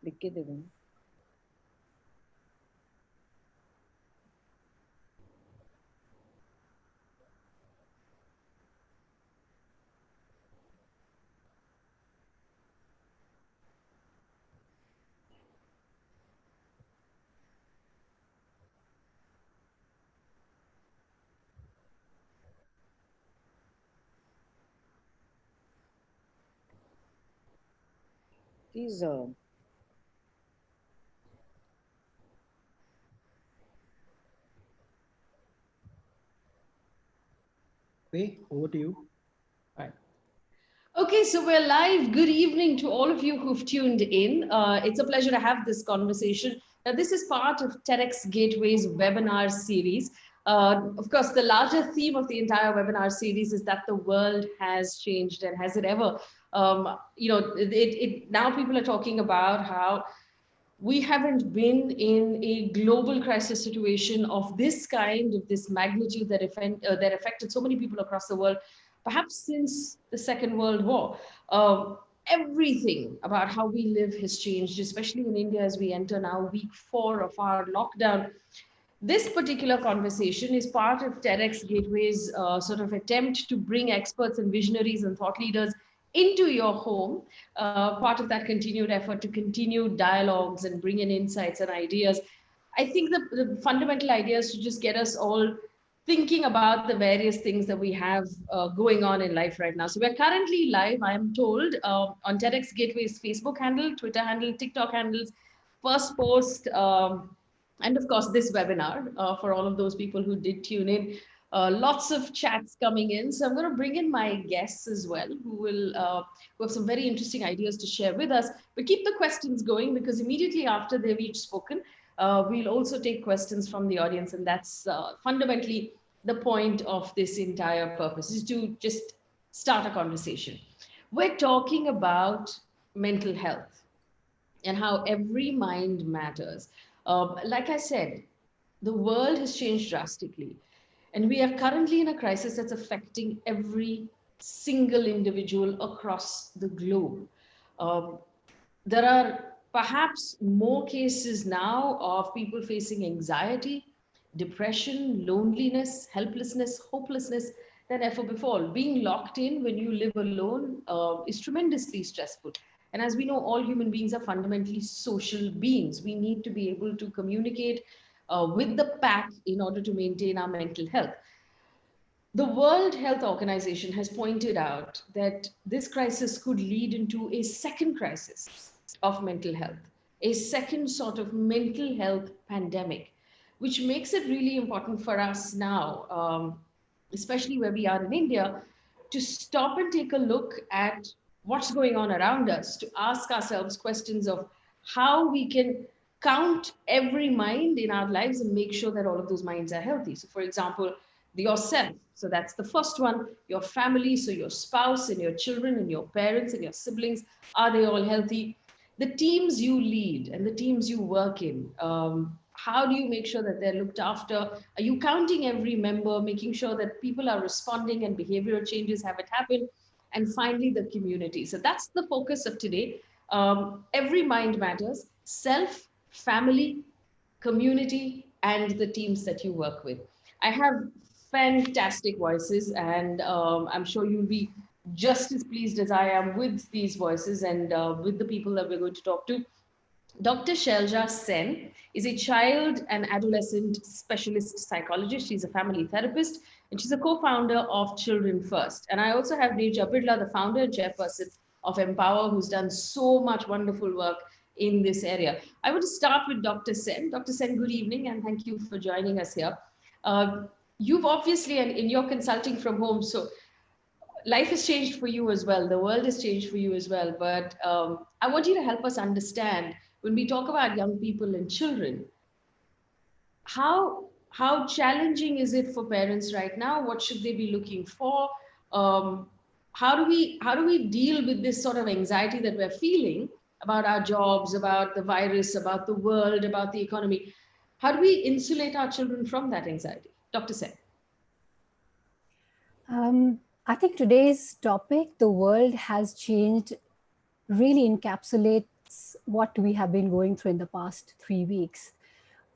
लिख के दे देना। Please, Faye, over to you. Right. Okay, so we're live. Good evening to all of you who've tuned in. It's a pleasure to have this conversation. Now, this is part of TEDxGateway's webinar series. Of course, the larger theme of the entire webinar series is that the world has changed, and has it ever? Now people are talking about how we haven't been in a global crisis situation of this kind, of this magnitude that affected so many people across the world, perhaps since the Second World War. Everything about how we live has changed, especially in India as we enter now week 4 of our lockdown. This particular conversation is part of TEDx Gateway's sort of attempt to bring experts and visionaries and thought leaders into your home, part of that continued effort to continue dialogues and bring in insights and ideas. I think the fundamental idea is to just get us all thinking about the various things that we have going on in life right now. So we're currently live, I am told, on TEDx Gateway's Facebook handle, Twitter handle, TikTok handles, first post, and of course this webinar for all of those people who did tune in. Lots of chats coming in, so I'm going to bring in my guests as well, who have some very interesting ideas to share with us. But keep the questions going, because immediately after they've each spoken, we'll also take questions from the audience, and that's fundamentally the point of this entire purpose, is to just start a conversation. We're talking about mental health and how every mind matters. Like I said, the world has changed drastically, and we are currently in a crisis that's affecting every single individual across the globe. Um, there are perhaps more cases now of people facing anxiety, depression, loneliness, helplessness, hopelessness than ever before. Being locked in when you live alone is tremendously stressful. And as we know, all human beings are fundamentally social beings. We need to be able to communicate with the pack in order to maintain our mental health. The World Health Organization has pointed out that this crisis could lead into a second crisis of mental health, a second sort of mental health pandemic, which makes it really important for us now, especially where we are in India, to stop and take a look at what's going on around us, to ask ourselves questions of how we can count every mind in our lives and make sure that all of those minds are healthy. So, for example, yourself. So that's the first one. Your family, so your spouse and your children and your parents and your siblings, are they all healthy? The teams you lead and the teams you work in, how do you make sure that they're looked after? Are you counting every member, making sure that people are responding and behavioral changes haven't happened? And finally, the community. So that's the focus of today. Every mind matters: self, family, community, and the teams that you work with. I have fantastic voices, and I'm sure you'll be just as pleased as I am with these voices and with the people that we're going to talk to. Dr. Shelja Sen is a child and adolescent specialist psychologist. She's a family therapist, and she's a co-founder of Children First. And I also have Neerja Birla, the founder and chairperson of Mpower, who's done so much wonderful work in this area. I want to start with Dr. Sen. Dr. Sen, good evening, and thank you for joining us here. You've obviously, and in your consulting from home, so life has changed for you as well. The world has changed for you as well. But I want you to help us understand, when we talk about young people and children, how challenging is it for parents right now? What should they be looking for? Um, how do we deal with this sort of anxiety that we're feeling about our jobs, about the virus, about the world, about the economy? How do we insulate our children from that anxiety? Dr. Sen. I think today's topic, the world has changed, really encapsulates what we have been going through in the past 3 weeks.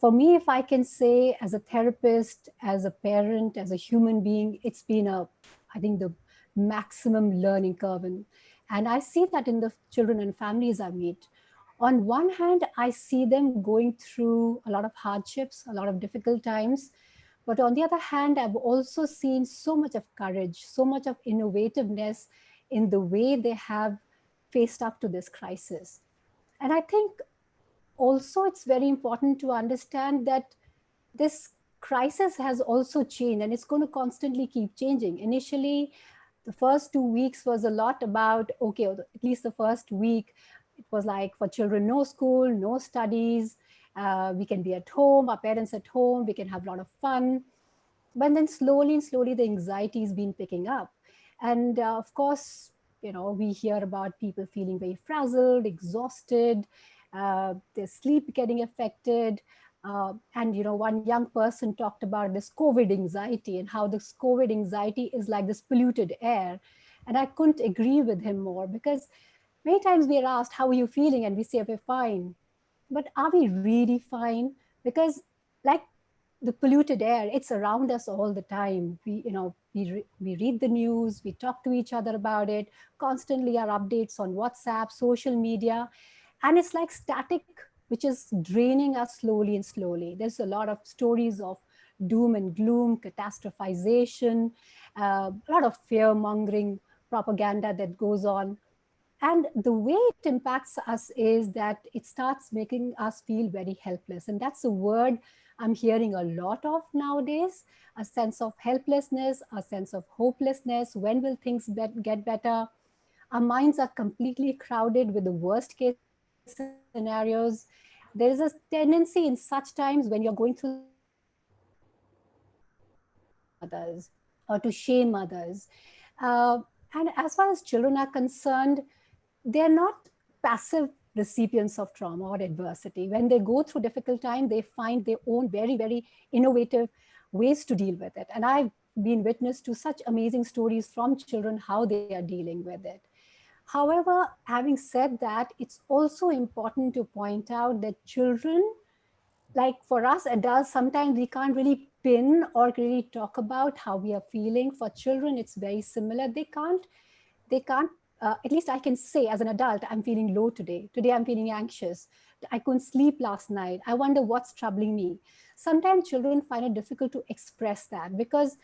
For me, if I can say, as a therapist, as a parent, as a human being, it's been I think, the maximum learning curve. And I see that in the children and families I meet. On one hand, I see them going through a lot of hardships, a lot of difficult times. But on the other hand, I've also seen so much of courage, so much of innovativeness in the way they have faced up to this crisis. And I think also it's very important to understand that this crisis has also changed and it's going to constantly keep changing. Initially, the first 2 weeks was a lot about, okay, or at least the first week, it was like for children, no school, no studies. We can be at home, our parents at home, we can have a lot of fun. But then slowly and slowly, the anxiety has been picking up. And of course, we hear about people feeling very frazzled, exhausted, their sleep getting affected. And one young person talked about this COVID anxiety and how this COVID anxiety is like this polluted air. And I couldn't agree with him more, because many times we are asked, how are you feeling? And we say, we're fine. But are we really fine? Because, like the polluted air, it's around us all the time. We read the news, we talk to each other about it, constantly our updates on WhatsApp, social media, and it's like static, which is draining us slowly and slowly. There's a lot of stories of doom and gloom, catastrophization, a lot of fear mongering propaganda that goes on. And the way it impacts us is that it starts making us feel very helpless. And that's a word I'm hearing a lot of nowadays, a sense of helplessness, a sense of hopelessness. When will things get better? Our minds are completely crowded with the worst case scenarios. There is a tendency in such times, when you're going through such difficult times, to criticize others or to shame others. And as far as children are concerned, they're not passive recipients of trauma or adversity. When they go through difficult time, they find their own very, very innovative ways to deal with it. And I've been witness to such amazing stories from children, how they are dealing with it. However, having said that, it's also important to point out that children, like for us adults, sometimes we can't really pin or really talk about how we are feeling. For children, it's very similar. They can't at least I can say, as an adult, I'm feeling low today I'm feeling anxious, I couldn't sleep last night, I wonder what's troubling me. Sometimes children find it difficult to express that, because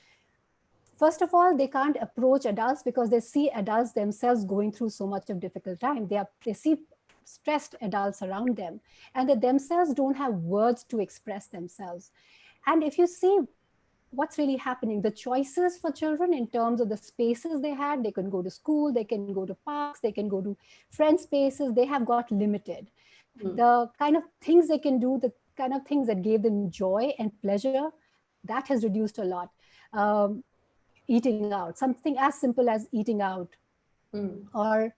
first of all, they can't approach adults because they see adults themselves going through so much of difficult time. They see stressed adults around them, and they themselves don't have words to express themselves. And if you see what's really happening, the choices for children in terms of the spaces they had, they can go to school, they can go to parks, they can go to friend spaces, they have got limited. The kind of things they can do, the kind of things that gave them joy and pleasure, that has reduced a lot. um, Eating out, something as simple as eating out, Mm. or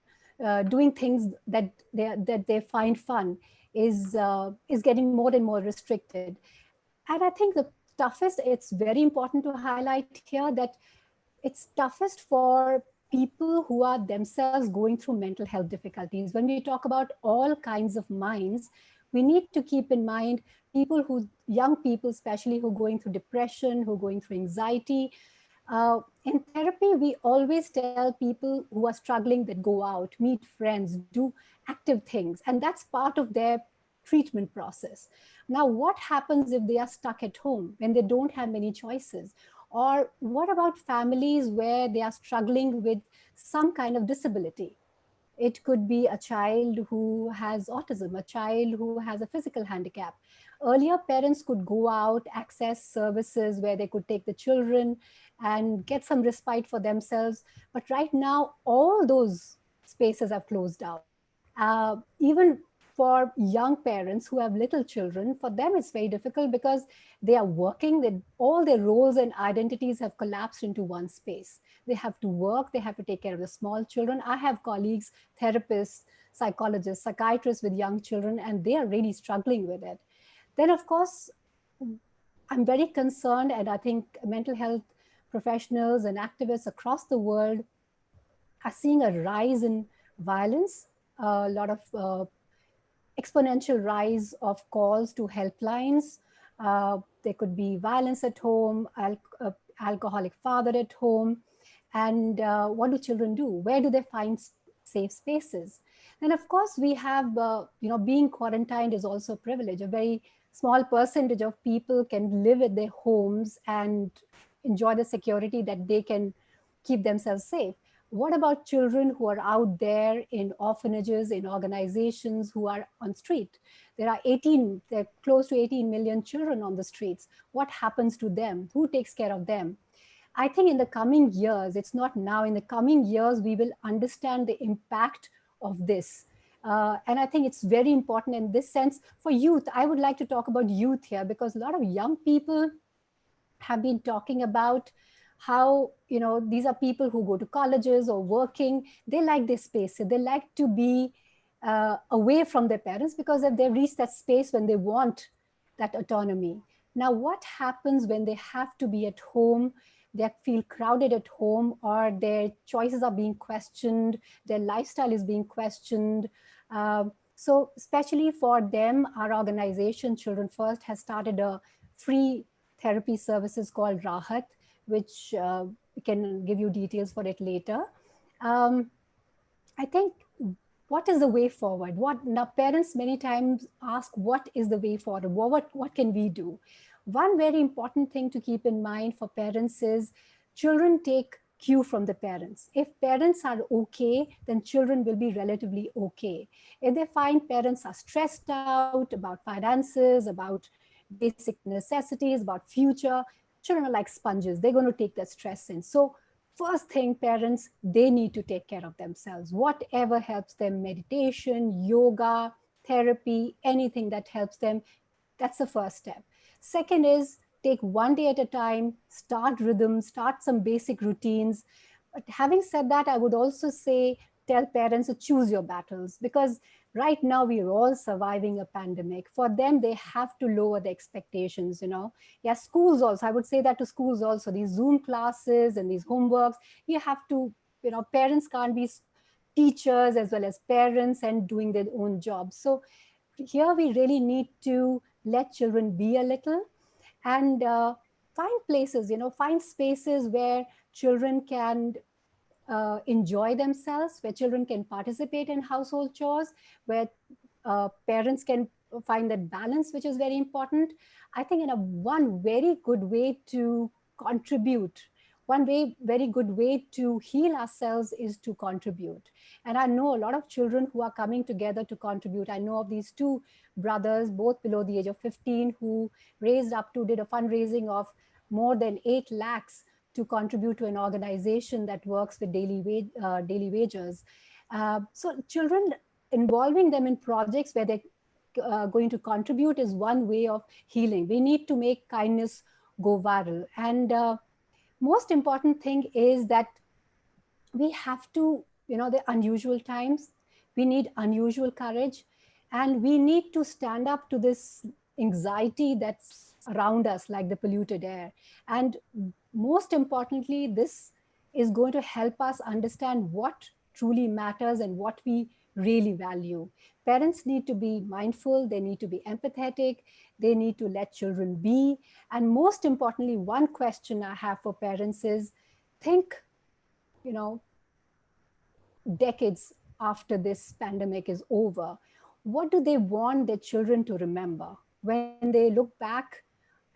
doing things that they find fun, is getting more and more restricted. And I think the toughest, it's very important to highlight here that it's toughest for people who are themselves going through mental health difficulties. When we talk about all kinds of minds, we need to keep in mind young people especially, who are going through depression, who are going through anxiety. In therapy, we always tell people who are struggling that go out, meet friends, do active things, and that's part of their treatment process. Now, what happens if they are stuck at home when they don't have many choices? Or what about families where they are struggling with some kind of disability? It could be a child who has autism, a child who has a physical handicap. Earlier, parents could go out, access services where they could take the children and get some respite for themselves. But right now, all those spaces have closed down. Even for young parents who have little children, for them it's very difficult because they are working, all their roles and identities have collapsed into one space. They have to work, they have to take care of the small children. I have colleagues, therapists, psychologists, psychiatrists with young children, and they are really struggling with it. Then, of course, I'm very concerned, and I think mental health professionals and activists across the world are seeing a rise in violence, a lot of exponential rise of calls to helplines. There could be violence at home, alcoholic father at home. And what do children do? Where do they find safe spaces? And of course, we have, being quarantined is also a privilege. A very small percentage of people can live at their homes and enjoy the security that they can keep themselves safe. What about children who are out there in orphanages, in organizations, who are on street? There are close to 18 million children on the streets. What happens to them? Who takes care of them? I think in the coming years, it's not now, in the coming years, we will understand the impact of this. And I think it's very important in this sense for youth. I would like to talk about youth here because a lot of young people have been talking about how, these are people who go to colleges or working. They like this space. They like to be away from their parents because they reach that space when they want that autonomy. Now, what happens when they have to be at home? They feel crowded at home, or their choices are being questioned, their lifestyle is being questioned. So especially for them, our organization, Children First, has started a free therapy services called Rahat, which we can give you details for it later. I think, what is the way forward? Now, parents many times ask, what is the way forward? What can we do? One very important thing to keep in mind for parents is children take cue from the parents. If parents are okay, then children will be relatively okay. If they find parents are stressed out about finances, about basic necessities, about future, children are like sponges. They're going to take that stress in. So first thing, parents, they need to take care of themselves. Whatever helps them, meditation, yoga, therapy, anything that helps them, that's the first step. Second is take one day at a time, start rhythms, start some basic routines. But having said that, I would also say, tell parents to choose your battles, because right now we are all surviving a pandemic. For them, they have to lower the expectations, Yeah, schools also, I would say that to schools also, these Zoom classes and these homeworks, you have to, parents can't be teachers as well as parents and doing their own jobs. So here we really need to let children be a little, and find places, find spaces where children can enjoy themselves, where children can participate in household chores, where parents can find that balance, which is very important. I think one very good way to contribute, very good way to heal ourselves is to contribute. And I know a lot of children who are coming together to contribute. I know of these two brothers, both below the age of 15, who did a fundraising of more than 8 lakhs to contribute to an organization that works with daily wages. So children, involving them in projects where they're going to contribute is one way of healing. We need to make kindness go viral. And most important thing is that we have to, the unusual times, we need unusual courage, and we need to stand up to this anxiety that's around us, like the polluted air. And most importantly, this is going to help us understand what truly matters and what we really value. Parents need to be mindful, they need to be empathetic, they need to let children be. And most importantly, one question I have for parents is, think, decades after this pandemic is over, what do they want their children to remember? When they look back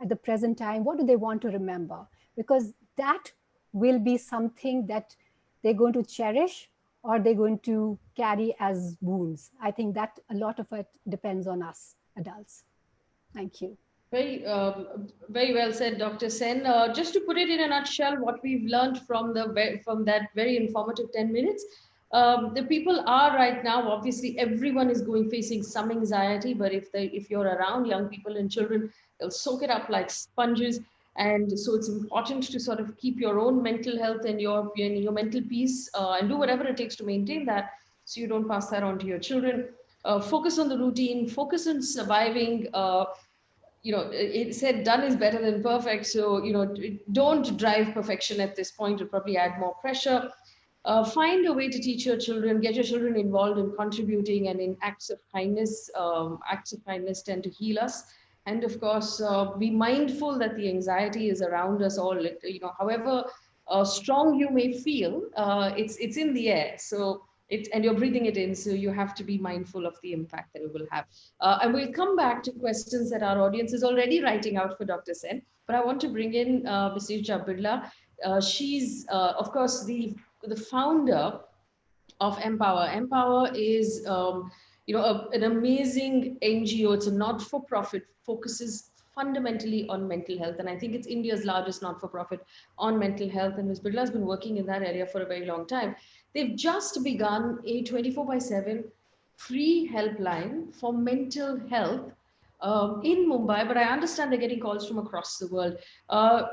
at the present time, what do they want to remember? Because that will be something that they're going to cherish or they're going to carry as wounds. I think that a lot of it depends on us adults. Thank you. Very well said, Dr. Sen. Just to put it in a nutshell, what we've learned from that very informative 10 minutes, the people are right now, obviously, everyone is facing some anxiety, but if you're around young people and children, they'll soak it up like sponges. And so it's important to sort of keep your own mental health and your mental peace, and do whatever it takes to maintain that, so you don't pass that on to your children. Focus on the routine, focus on surviving. it said done is better than perfect. So, don't drive perfection at this point. It'll probably add more pressure. Find a way to teach your children, get your children involved in contributing and in acts of kindness. Acts of kindness tend to heal us. And of course, be mindful that the anxiety is around us all. However strong you may feel, it's in the air. So and you're breathing it in. So you have to be mindful of the impact that it will have. And we'll come back to questions that our audience is already writing out for Dr. Sen. But I want to bring in Ms. Neerja Birla. She's, of course, the founder of Mpower. Mpower is, an amazing NGO. It's a not-for-profit, focuses fundamentally on mental health. And I think it's India's largest not-for-profit on mental health. And Ms. Birla has been working in that area for a very long time. They've just begun a 24/7 free helpline for mental health in Mumbai, but I understand they're getting calls from across the world.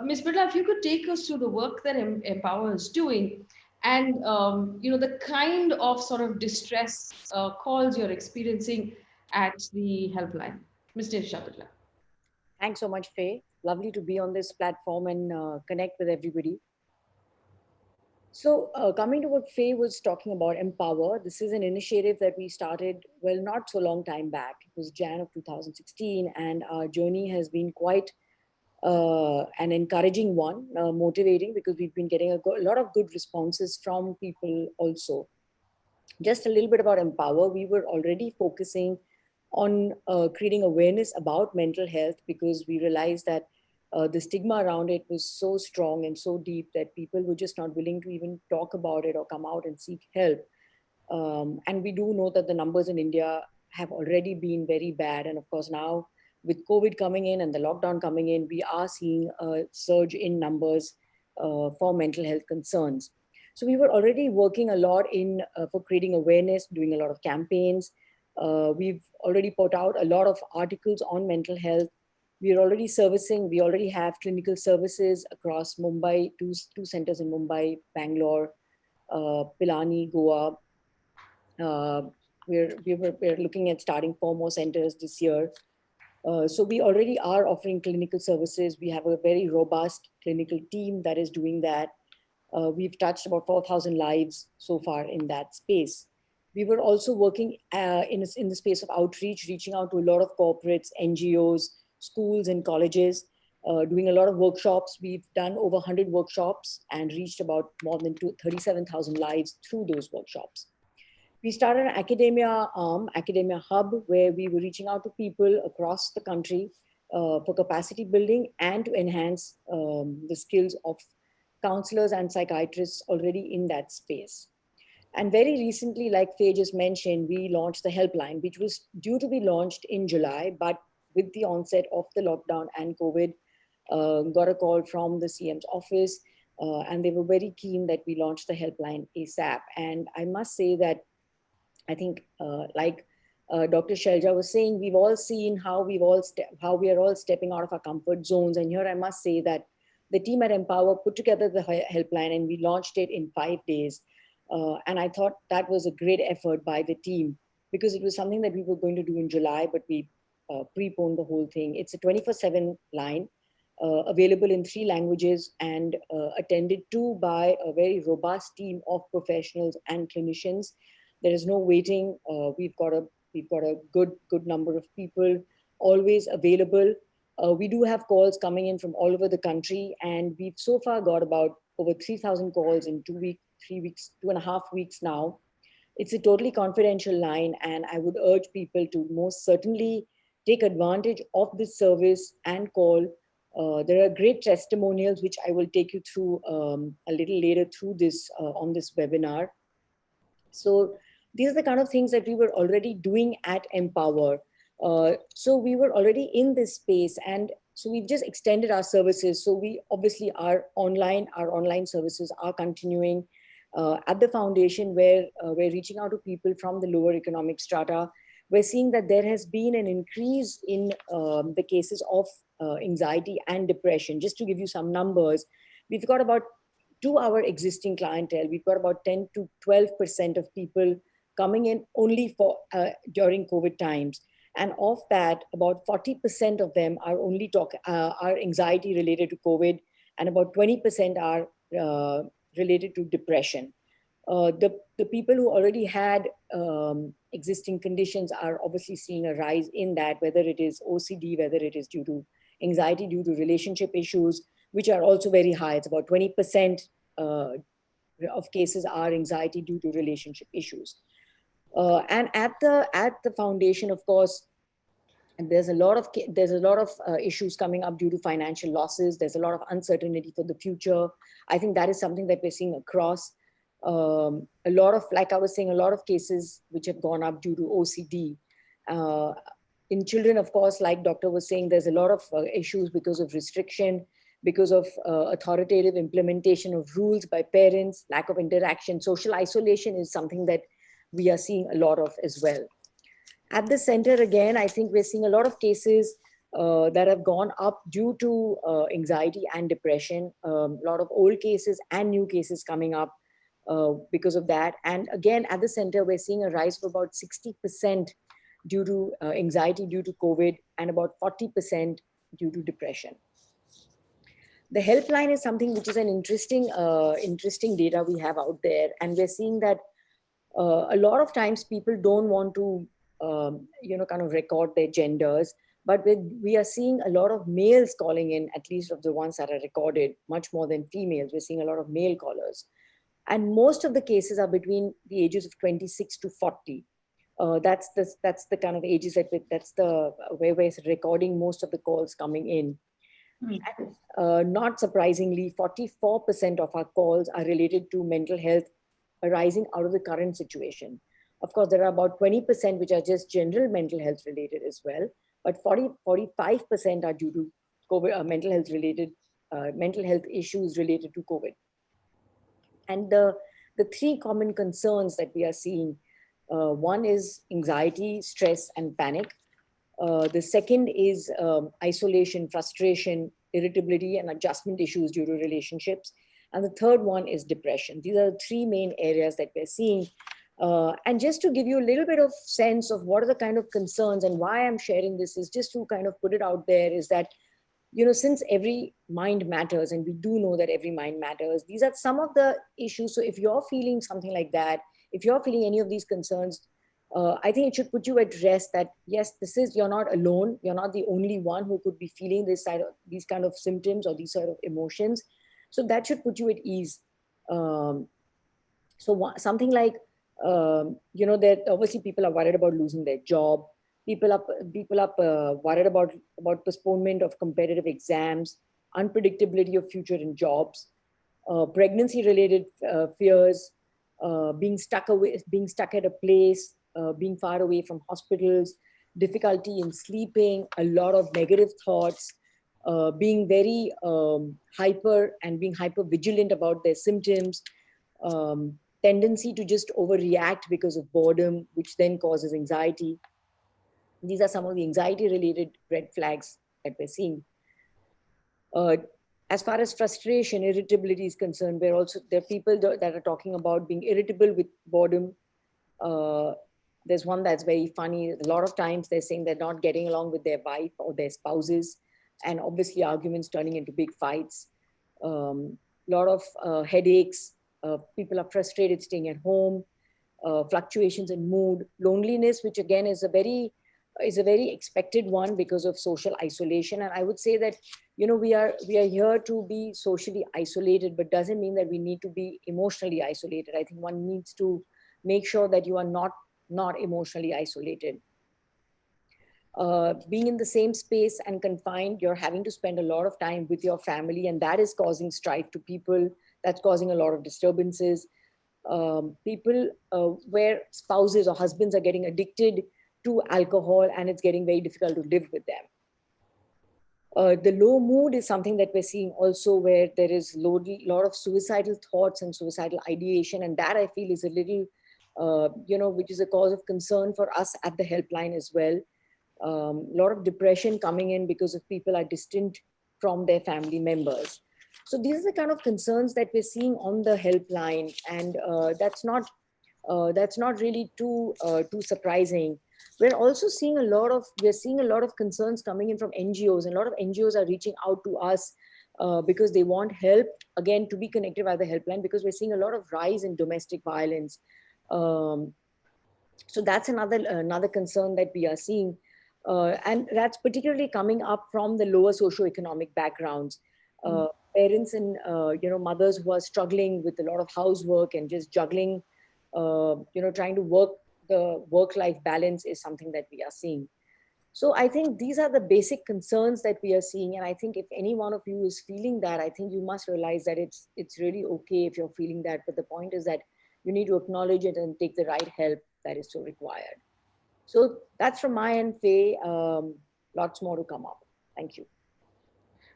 Ms. Birla, if you could take us through the work that Mpower is doing, and the kind of sort of distress calls you're experiencing at the helpline. Mr. Birla. Thanks so much, Faye. Lovely to be on this platform and connect with everybody. So coming to what Faye was talking about, Mpower, this is an initiative that we started, well, not so long time back. It was Jan of 2016, and our journey has been quite an encouraging one, motivating, because we've been getting a lot of good responses from people also. Just a little bit about Mpower. We were already focusing on creating awareness about mental health, because we realized that the stigma around it was so strong and so deep that people were just not willing to even talk about it or come out and seek help. And we do know that the numbers in India have already been very bad. And of course, now with COVID coming in and the lockdown coming in, we are seeing a surge in numbers for mental health concerns. So we were already working a lot for creating awareness, doing a lot of campaigns. We've already put out a lot of articles on mental health. We already have clinical services across Mumbai, two centers in Mumbai, Bangalore, Pilani, Goa. We're looking at starting 4 more centers this year. So we already are offering clinical services. We have a very robust clinical team that is doing that. We've touched about 4,000 lives so far in that space. We were also working in the space of outreach, reaching out to a lot of corporates, NGOs, schools and colleges, doing a lot of workshops. We've done over 100 workshops and reached about more than 37,000 lives through those workshops. We started an academia hub, where we were reaching out to people across the country for capacity building and to enhance the skills of counselors and psychiatrists already in that space. And very recently, like Faye just mentioned, we launched the helpline, which was due to be launched in July, but with the onset of the lockdown and COVID, got a call from the CM's office, and they were very keen that we launched the helpline ASAP. And I must say that I think, like Dr. Shelja was saying, we've all seen how we are all stepping out of our comfort zones. And here I must say that the team at Mpower put together the helpline, and we launched it in 5 days. And I thought that was a great effort by the team, because it was something that we were going to do in July, but we preponed the whole thing. It's a 24/7 line, available in 3 languages, and attended to by a very robust team of professionals and clinicians. There is no waiting. We've got a good number of people always available. We do have calls coming in from all over the country, and we've so far got about over 3,000 calls in 2.5 weeks now. It's a totally confidential line, and I would urge people to most certainly take advantage of this service and call. There are great testimonials, which I will take you through a little later through this on this webinar. So these are the kind of things that we were already doing at Mpower. So we were already in this space, and so we've just extended our services. So we obviously our online services are continuing at the foundation, where we're reaching out to people from the lower economic strata. We're seeing that there has been an increase in the cases of anxiety and depression. Just to give you some numbers, we've got about, to our existing clientele, we've got about 10 to 12% of people coming in only for during COVID times. And of that, about 40% of them are are anxiety related to COVID, and about 20% are related to depression. The people who already had existing conditions are obviously seeing a rise in that, whether it is OCD, whether it is due to anxiety due to relationship issues, which are also very high. It's about 20% of cases are anxiety due to relationship issues. And at the foundation, of course, and there's a lot of issues coming up due to financial losses. There's a lot of uncertainty for the future. I think that is something that we're seeing across. A lot of, like I was saying, a lot of cases which have gone up due to OCD. In children, of course, like doctor was saying, there's a lot of issues because of restriction, because of authoritative implementation of rules by parents, lack of interaction. Social isolation is something that we are seeing a lot of as well. At the center, again, I think we're seeing a lot of cases that have gone up due to anxiety and depression. A lot of old cases and new cases coming up because of that. And again, at the center, we're seeing a rise of about 60% due to anxiety due to COVID, and about 40% due to depression. The helpline is something which is an interesting data we have out there. And we're seeing that a lot of times people don't want to kind of record their genders, but we are seeing a lot of males calling in, at least of the ones that are recorded, much more than females. We're seeing a lot of male callers. And most of the cases are between the ages of 26 to 40. That's the kind of ages where we're recording most of the calls coming in. And, not surprisingly, 44% of our calls are related to mental health arising out of the current situation. Of course, there are about 20% which are just general mental health related as well, but 45% are due to COVID, mental health issues related to COVID. And the three common concerns that we are seeing, one is anxiety, stress, and panic. The second is isolation, frustration, irritability, and adjustment issues due to relationships. And the third one is depression. These are the three main areas that we're seeing. And just to give you a little bit of sense of what are the kind of concerns and why I'm sharing this, is just to kind of put it out there, is that, since every mind matters, and we do know that every mind matters, these are some of the issues. So if you're feeling something like that, if you're feeling any of these concerns, I think it should put you at rest that, yes, you're not alone. You're not the only one who could be feeling these kind of symptoms or these sort of emotions. So that should put you at ease. Something like, that obviously people are worried about losing their job. People are worried about postponement of competitive exams, unpredictability of future in jobs, pregnancy-related fears, being stuck at a place, being far away from hospitals, difficulty in sleeping, a lot of negative thoughts, being very hyper vigilant about their symptoms, tendency to just overreact because of boredom, which then causes anxiety. These are some of the anxiety-related red flags that we're seeing. As far as frustration, irritability is concerned, there are people that are talking about being irritable with boredom. There's one that's very funny. A lot of times they're saying they're not getting along with their wife or their spouses, and obviously arguments turning into big fights. A lot of headaches. People are frustrated staying at home. Fluctuations in mood, loneliness, which again is a very expected one because of social isolation. And I would say that, we are here to be socially isolated, but doesn't mean that we need to be emotionally isolated. I think one needs to make sure that you are not emotionally isolated. Being in the same space and confined, you're having to spend a lot of time with your family, and that is causing strife to people. That's causing a lot of disturbances. People where spouses or husbands are getting addicted to alcohol, and it's getting very difficult to live with them. The low mood is something that we're seeing also, where there is a lot of suicidal thoughts and suicidal ideation. And that I feel is a little, which is a cause of concern for us at the helpline as well. A lot of depression coming in because of people are distant from their family members. So these are the kind of concerns that we're seeing on the helpline. And that's not really too surprising. we're also seeing we're seeing a lot of concerns coming in from NGOs, and a lot of NGOs are reaching out to us because they want help, again, to be connected by the helpline, because we're seeing a lot of rise in domestic violence. So that's another concern that we are seeing. And that's particularly coming up from the lower socioeconomic backgrounds. Parents and mothers who are struggling with a lot of housework and just juggling, trying to work, the work-life balance is something that we are seeing. So I think these are the basic concerns that we are seeing. And I think if any one of you is feeling that, I think you must realize that it's really okay if you're feeling that. But the point is that you need to acknowledge it and take the right help that is so required. So that's from my end, Faye. Lots more to come up. Thank you.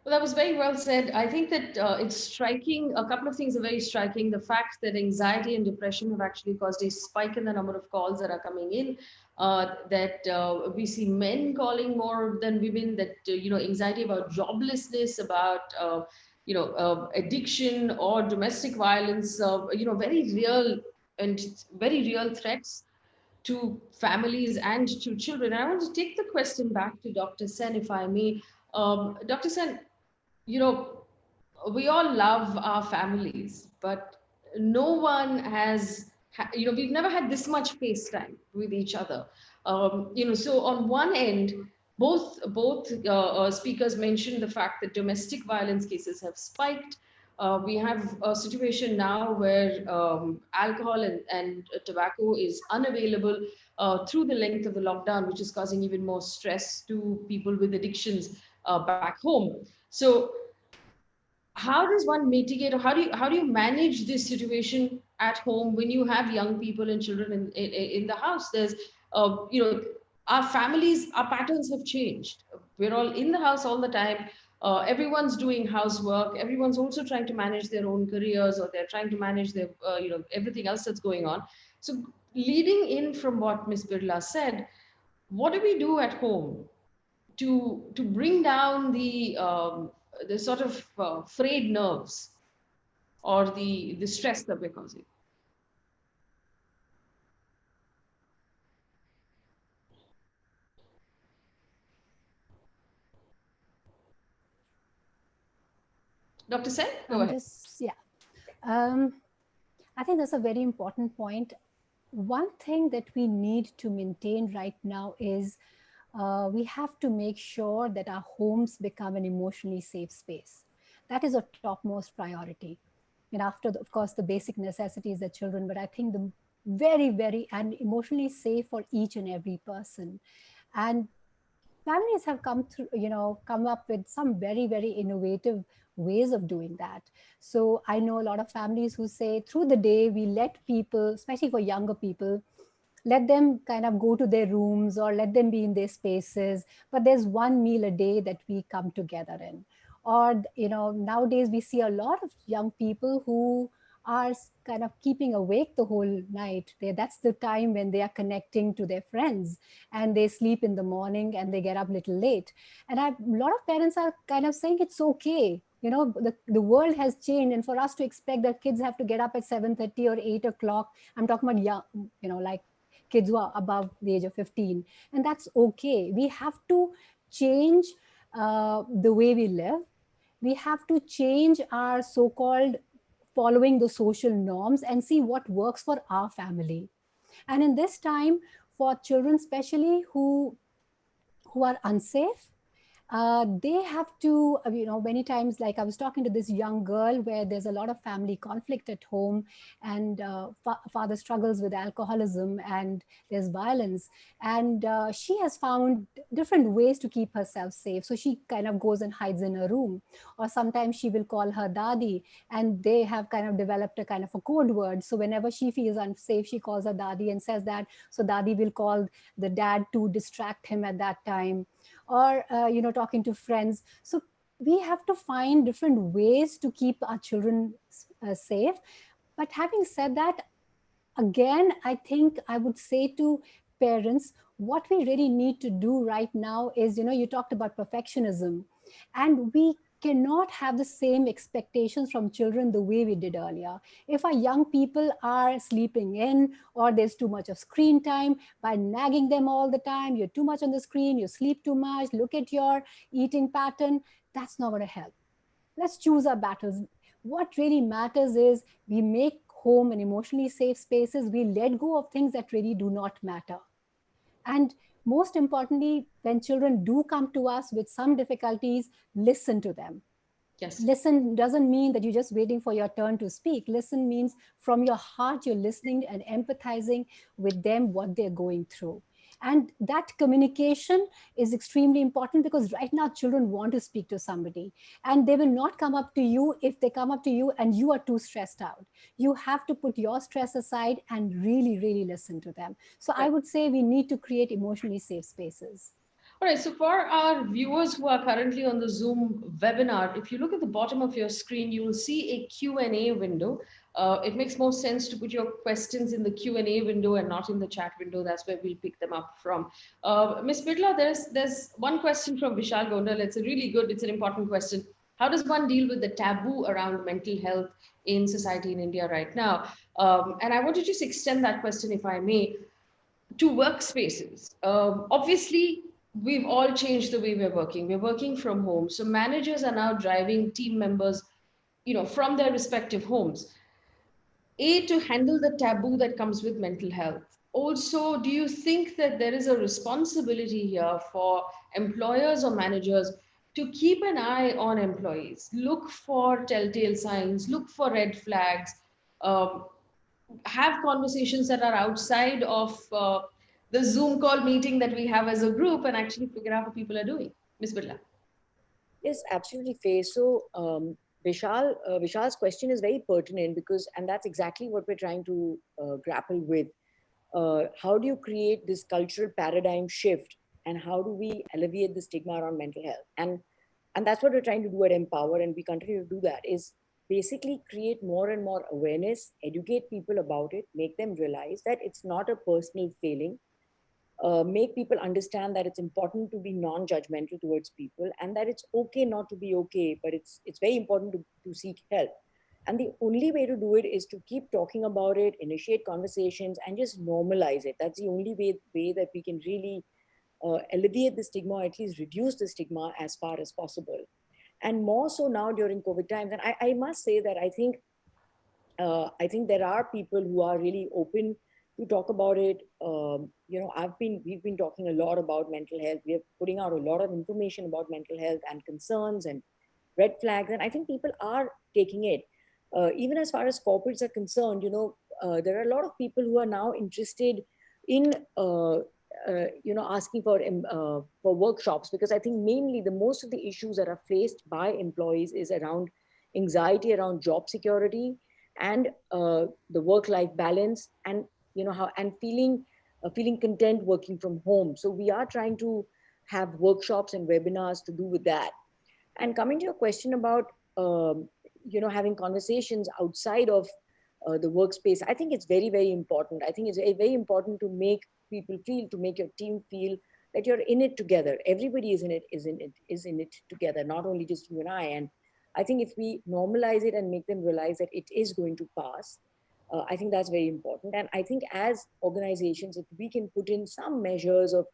Well, that was very well said. I think that it's striking. A couple of things are very striking. The fact that anxiety and depression have actually caused a spike in the number of calls that are coming in. That we see men calling more than women. That anxiety about joblessness, about addiction or domestic violence. Very real and very real threats to families and to children. I want to take the question back to Dr. Sen, if I may. Dr. Sen, you know, we all love our families, but no one has, we've never had this much face time with each other. So on one end, both speakers mentioned the fact that domestic violence cases have spiked. We have a situation now where alcohol and tobacco is unavailable through the length of the lockdown, which is causing even more stress to people with addictions back home. So how does one mitigate, or how do you manage this situation at home when you have young people and children in the house? There's our families, our patterns have changed. We're all in the house all the time. Everyone's doing housework. Everyone's also trying to manage their own careers, or they're trying to manage their everything else that's going on. So leading in from what Ms. Birla said, what do we do at home to bring down the sort of frayed nerves or the stress that we're causing? Dr. Sen, go ahead. I think that's a very important point. One thing that we need to maintain right now is we have to make sure that our homes become an emotionally safe space. That is a topmost priority. And after, of course, the basic necessities of children, but I think the very, very, and emotionally safe for each and every person. And families have come up with some very, very innovative ways of doing that. So I know a lot of families who say through the day, we let people, especially for younger people, let them kind of go to their rooms or let them be in their spaces, but there's one meal a day that we come together in. Or nowadays we see a lot of young people who are kind of keeping awake the whole night. That's the time when they are connecting to their friends, and they sleep in the morning and they get up a little late. And a lot of parents are kind of saying it's okay. The world has changed, and for us to expect that kids have to get up at 7:30 or 8 o'clock, I'm talking about young, like kids who are above the age of 15, and that's okay. We have to change the way we live. We have to change our so-called following the social norms and see what works for our family. And in this time, for children especially who are unsafe, they have to, many times, like I was talking to this young girl where there's a lot of family conflict at home, and father struggles with alcoholism and there's violence. And she has found different ways to keep herself safe. So she kind of goes and hides in her room, or sometimes she will call her dadi, and they have kind of developed a kind of a code word. So whenever she feels unsafe, she calls her dadi and says that. So dadi will call the dad to distract him at that time, or talking to friends. So we have to find different ways to keep our children safe. But having said that, again, I think I would say to parents, what we really need to do right now is, you talked about perfectionism, and we cannot have the same expectations from children the way we did earlier. If our young people are sleeping in, or there's too much of screen time, by nagging them all the time, you're too much on the screen, you sleep too much, look at your eating pattern, that's not going to help. Let's choose our battles. What really matters is we make home and emotionally safe spaces. We let go of things that really do not matter. And most importantly, when children do come to us with some difficulties, listen to them. Yes. Listen doesn't mean that you're just waiting for your turn to speak. Listen means from your heart, you're listening and empathizing with them, what they're going through. And that communication is extremely important, because right now children want to speak to somebody, and they will not come up to you if they come up to you and you are too stressed out. You have to put your stress aside and really, really listen to them. So I would say we need to create emotionally safe spaces. All right, so for our viewers who are currently on the Zoom webinar, if you look at the bottom of your screen, you will see a Q&A window. It makes more sense to put your questions in the Q&A window and not in the chat window. That's where we'll pick them up from. Ms. Birla, there's one question from Vishal Gondal. It's a really good, it's an important question. How does one deal with the taboo around mental health in society in India right now? And I want to just extend that question, if I may, to workspaces. Obviously, we've all changed the way we're working. We're working from home. So managers are now driving team members, from their respective homes. To handle the taboo that comes with mental health. Also, do you think that there is a responsibility here for employers or managers to keep an eye on employees, look for telltale signs, look for red flags, um, have conversations that are outside of the Zoom call meeting that we have as a group, and actually figure out what people are doing? Ms. Birla. Yes, absolutely, Faye. So Vishal's question is very pertinent, because, and that's exactly what we're trying to grapple with. How do you create this cultural paradigm shift, and how do we alleviate the stigma around mental health? And that's what we're trying to do at Mpower, and we continue to do that, is basically create more and more awareness, educate people about it, make them realize that it's not a personal failing, make people understand that it's important to be non-judgmental towards people, and that it's okay not to be okay, but it's very important to seek help. And the only way to do it is to keep talking about it, initiate conversations, and just normalize it. That's the only way that we can really alleviate the stigma, or at least reduce the stigma as far as possible. And more so now during COVID times. And I must say that I think there are people who are really open to talk about it. We've been talking a lot about mental health. We're putting out a lot of information about mental health and concerns and red flags. And I think people are taking it. Even as far as corporates are concerned, there are a lot of people who are now interested in, asking for workshops, because I think mainly the most of the issues that are faced by employees is around anxiety around job security, and the work-life balance, and feeling content working from home. So we are trying to have workshops and webinars to do with that. And coming to your question about having conversations outside of the workspace, I think it's very, very important. I think it's very, very important to make people feel, to make your team feel that you're in it together. Everybody is in it together, not only just you and I. And I think if we normalize it and make them realize that it is going to pass, I think that's very important. And I think as organizations, if we can put in some measures of,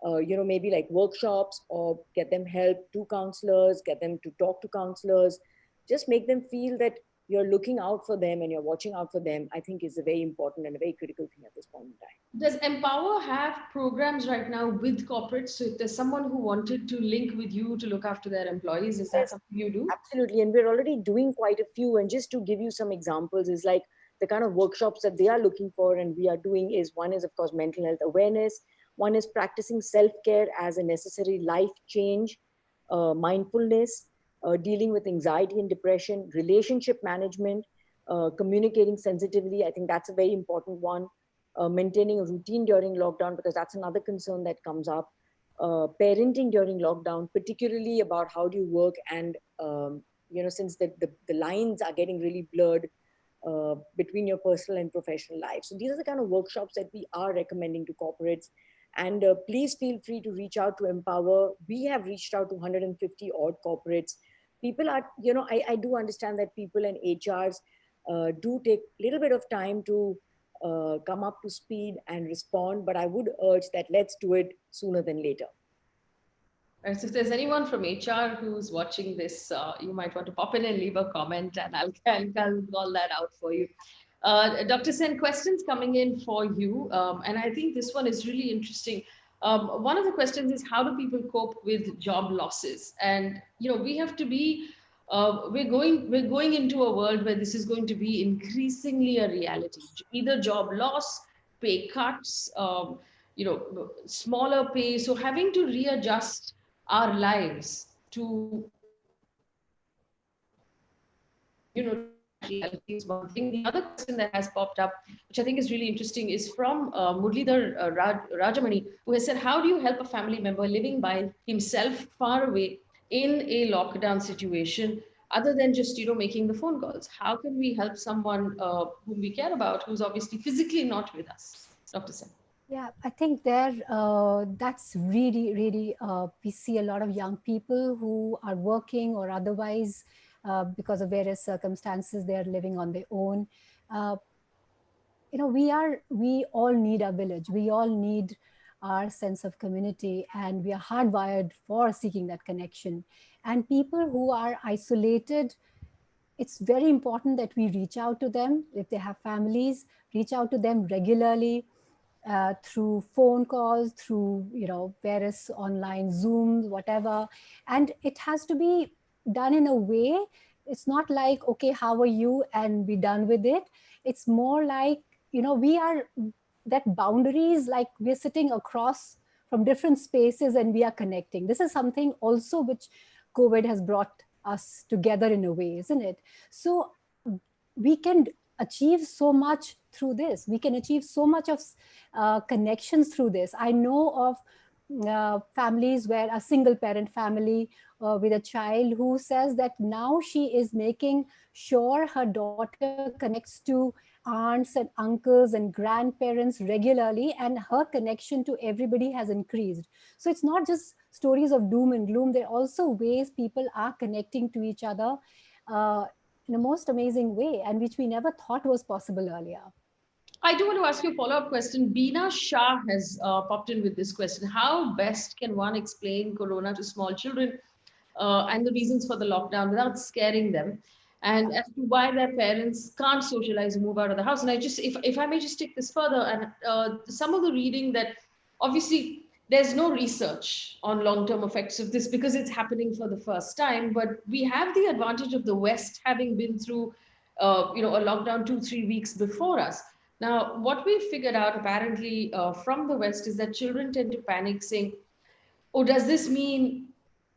maybe like workshops, or get them help to counselors, get them to talk to counselors, just make them feel that you're looking out for them and you're watching out for them, I think is a very important and a very critical thing at this point in time. Does Mpower have programs right now with corporates? So if there's someone who wanted to link with you to look after their employees, is that something you do? Absolutely. And we're already doing quite a few. And just to give you some examples, is like the kind of workshops that they are looking for and we are doing is, one is, of course, mental health awareness. One is practicing self-care as a necessary life change, mindfulness, dealing with anxiety and depression, relationship management, communicating sensitively. I think that's a very important one. Maintaining a routine during lockdown, because that's another concern that comes up. Parenting during lockdown, particularly about how do you work, and since the lines are getting really blurred between your personal and professional life. So these are the kind of workshops that we are recommending to corporates. And please feel free to reach out to Mpower. We have reached out to 150 odd corporates people are, I do understand that people and HRs do take a little bit of time to come up to speed and respond, but I would urge that let's do it sooner than later. So if there's anyone from HR who's watching this, you might want to pop in and leave a comment, and I'll call that out for you. Dr. Sen, questions coming in for you, and I think this one is really interesting. One of the questions is, how do people cope with job losses? And we have to be we're going into a world where this is going to be increasingly a reality. Either job loss, pay cuts, smaller pay. So having to readjust our lives to reality is one thing. The other question that has popped up, which I think is really interesting, is from Murlidhar Rajamani, who has said, how do you help a family member living by himself far away in a lockdown situation, other than just making the phone calls? How can we help someone whom we care about, who's obviously physically not with us? Dr. Sen. Yeah, I think that's really, really, we see a lot of young people who are working or otherwise because of various circumstances, they are living on their own. We all need a village. We all need our sense of community, and we are hardwired for seeking that connection. And people who are isolated, it's very important that we reach out to them. If they have families, reach out to them regularly. Through phone calls, through various online Zooms, whatever, and it has to be done in a way. It's not like, okay, how are you, and be done with it. It's more like we are that boundaries, like we're sitting across from different spaces and we are connecting. This is something also which COVID has brought us together in a way, isn't it? So we can achieve so much through this. We can achieve so much of connections through this. I know of families where a single parent family with a child who says that now she is making sure her daughter connects to aunts and uncles and grandparents regularly, and her connection to everybody has increased. So it's not just stories of doom and gloom. There are also ways people are connecting to each other in a most amazing way, and which we never thought was possible earlier. I do want to ask you a follow-up question. Beena Shah has popped in with this question. How best can one explain Corona to small children and the reasons for the lockdown without scaring them? And as to why their parents can't socialize and move out of the house. And if I may just take this further, and some of the reading that obviously there's no research on long-term effects of this because it's happening for the first time, but we have the advantage of the West having been through, a lockdown 2-3 weeks before us. Now, what we figured out apparently from the West is that children tend to panic saying, oh, does this mean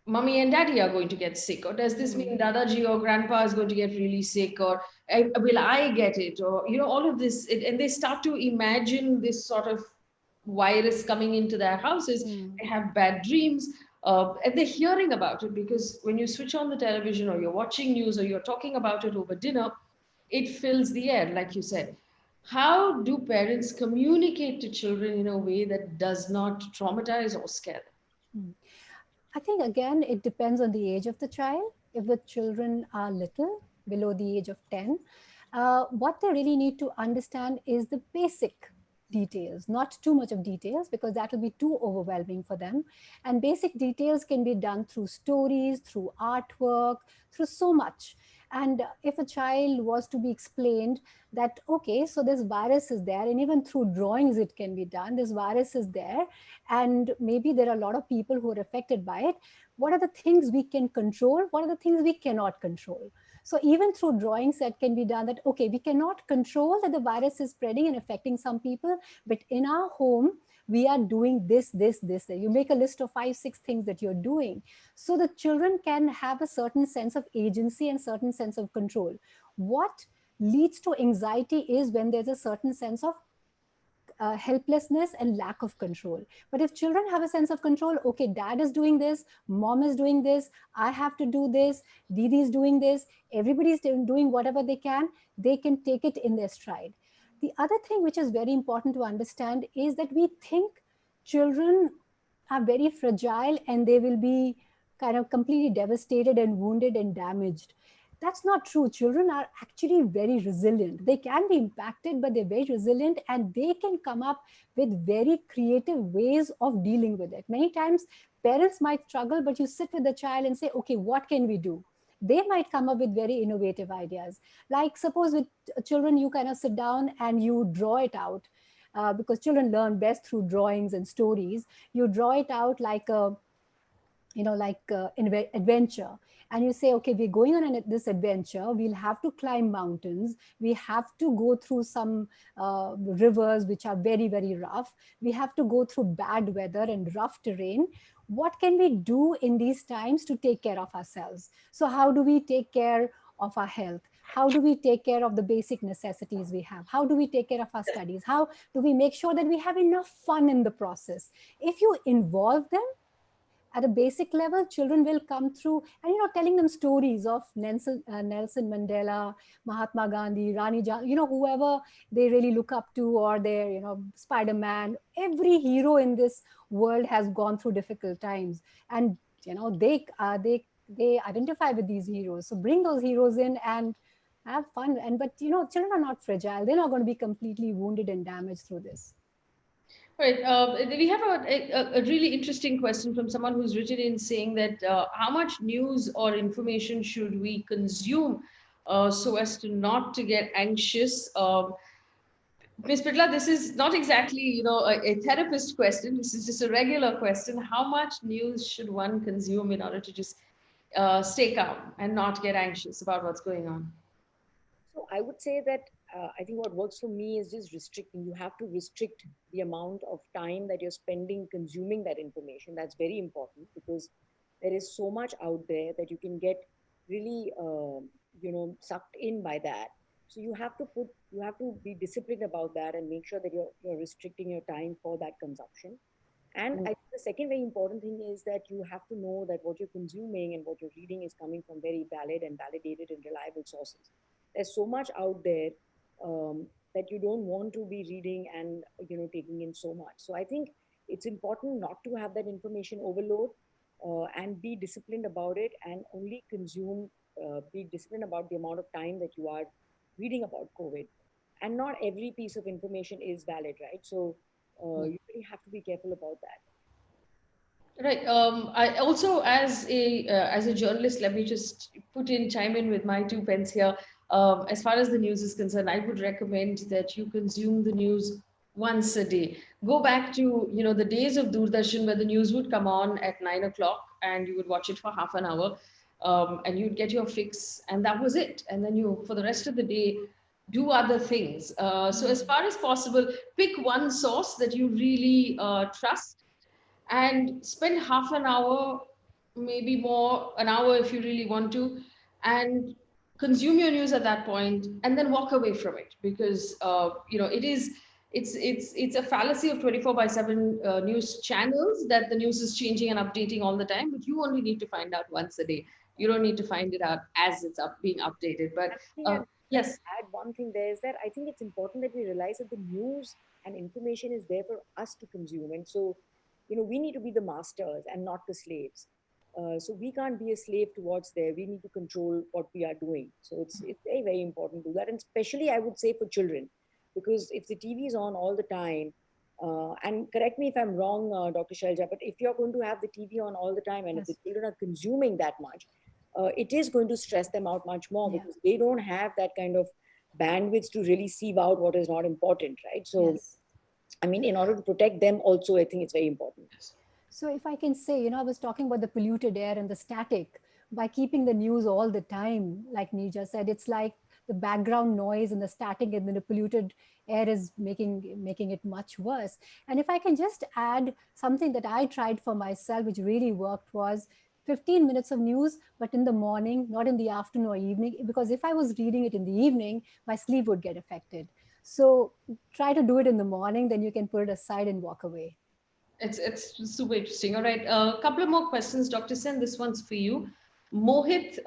mommy and daddy are going to get sick? Or does this mean Dadaji or grandpa is going to get really sick? Or will I get it? Or, all of this. And they start to imagine this sort of virus coming into their houses. They have bad dreams. And they're hearing about it because when you switch on the television or you're watching news or you're talking about it over dinner, it fills the air, like you said. How do parents communicate to children in a way that does not traumatize or scare them? I think, again, it depends on the age of the child. If the children are little, below the age of 10, what they really need to understand is the basic details, not too much of details, because that will be too overwhelming for them. And basic details can be done through stories, through artwork, through so much. And if a child was to be explained that, okay, so this virus is there, and even through drawings it can be done, this virus is there, and maybe there are a lot of people who are affected by it. What are the things we can control? What are the things we cannot control? So even through drawings that can be done, that, okay, we cannot control that the virus is spreading and affecting some people, but in our home, we are doing this, this, this. You make a list of 5-6 things that you're doing. So the children can have a certain sense of agency and certain sense of control. What leads to anxiety is when there's a certain sense of helplessness and lack of control. But if children have a sense of control, okay, dad is doing this, mom is doing this, I have to do this, Didi is doing this, everybody's doing whatever they can take it in their stride. The other thing which is very important to understand is that we think children are very fragile and they will be kind of completely devastated and wounded and damaged. That's not true. Children are actually very resilient. They can be impacted, but they're very resilient, and they can come up with very creative ways of dealing with it. Many times, parents might struggle, but you sit with the child and say, okay, what can we do? They might come up with very innovative ideas. Like, suppose with children, you kind of sit down and you draw it out. Because children learn best through drawings and stories. You draw it out like a, adventure, and you say, okay, we're going on this adventure, we'll have to climb mountains, we have to go through some rivers which are very, very rough, we have to go through bad weather and rough terrain. What can we do in these times to take care of ourselves? So how do we take care of our health? How do we take care of the basic necessities we have? How do we take care of our studies? How do we make sure that we have enough fun in the process? If you involve them at a basic level, children will come through, and telling them stories of Nelson Mandela, Mahatma Gandhi, Rani whoever they really look up to, or their Spider-Man. Every hero in this world has gone through difficult times, and they identify with these heroes. So bring those heroes in and have fun. But children are not fragile. They're not going to be completely wounded and damaged through this. Right. We have a really interesting question from someone who's written in saying that how much news or information should we consume so as to not to get anxious? Ms. Birla, this is not exactly, a therapist question. This is just a regular question. How much news should one consume in order to just stay calm and not get anxious about what's going on? So I would say that I think what works for me is just restricting. You have to restrict the amount of time that you're spending consuming that information. That's very important, because there is so much out there that you can get really, sucked in by that. So you have to be disciplined about that and make sure that you're restricting your time for that consumption. And I think the second very important thing is that you have to know that what you're consuming and what you're reading is coming from very valid and validated and reliable sources. There's so much out there that you don't want to be reading and taking in so much. So I think it's important not to have that information overload, and be disciplined about it, and only consume. Be disciplined about the amount of time that you are reading about COVID. And not every piece of information is valid, right? So you really have to be careful about that. Right. I also, as a journalist, let me just chime in with my 2 pence here. As far as the news is concerned, I would recommend that you consume the news once a day. Go back to the days of Doordarshan, where the news would come on at 9 o'clock, and you would watch it for half an hour, and you'd get your fix, and that was it. And then you, for the rest of the day, do other things. So as far as possible, pick one source that you really trust, and spend half an hour, maybe more, an hour if you really want to, and consume your news at that point, and then walk away from it, because it's a fallacy of 24/7 news channels, that the news is changing and updating all the time, but you only need to find out once a day. You don't need to find it out as it's being updated. But yes, add one thing there is that I think it's important that we realize that the news and information is there for us to consume. And so we need to be the masters and not the slaves. So we can't be a slave towards there. We need to control what we are doing. So it's very, very important to do that. And especially, I would say, for children, because if the TV is on all the time, and correct me if I'm wrong, Dr. Shelja, but if you're going to have the TV on all the time, and if the children are consuming that much, it is going to stress them out much more, because they don't have that kind of bandwidth to really sieve out what is not important, right? So I mean, in order to protect them also, I think it's very important. So if I can say, I was talking about the polluted air and the static. By keeping the news all the time, like Neerja said, it's like the background noise and the static and the polluted air is making it much worse. And if I can just add something that I tried for myself, which really worked, was 15 minutes of news, but in the morning, not in the afternoon or evening, because if I was reading it in the evening, my sleep would get affected. So try to do it in the morning, then you can put it aside and walk away. It's super interesting. All right, a couple of more questions, Dr. Sen. This one's for you. Mohit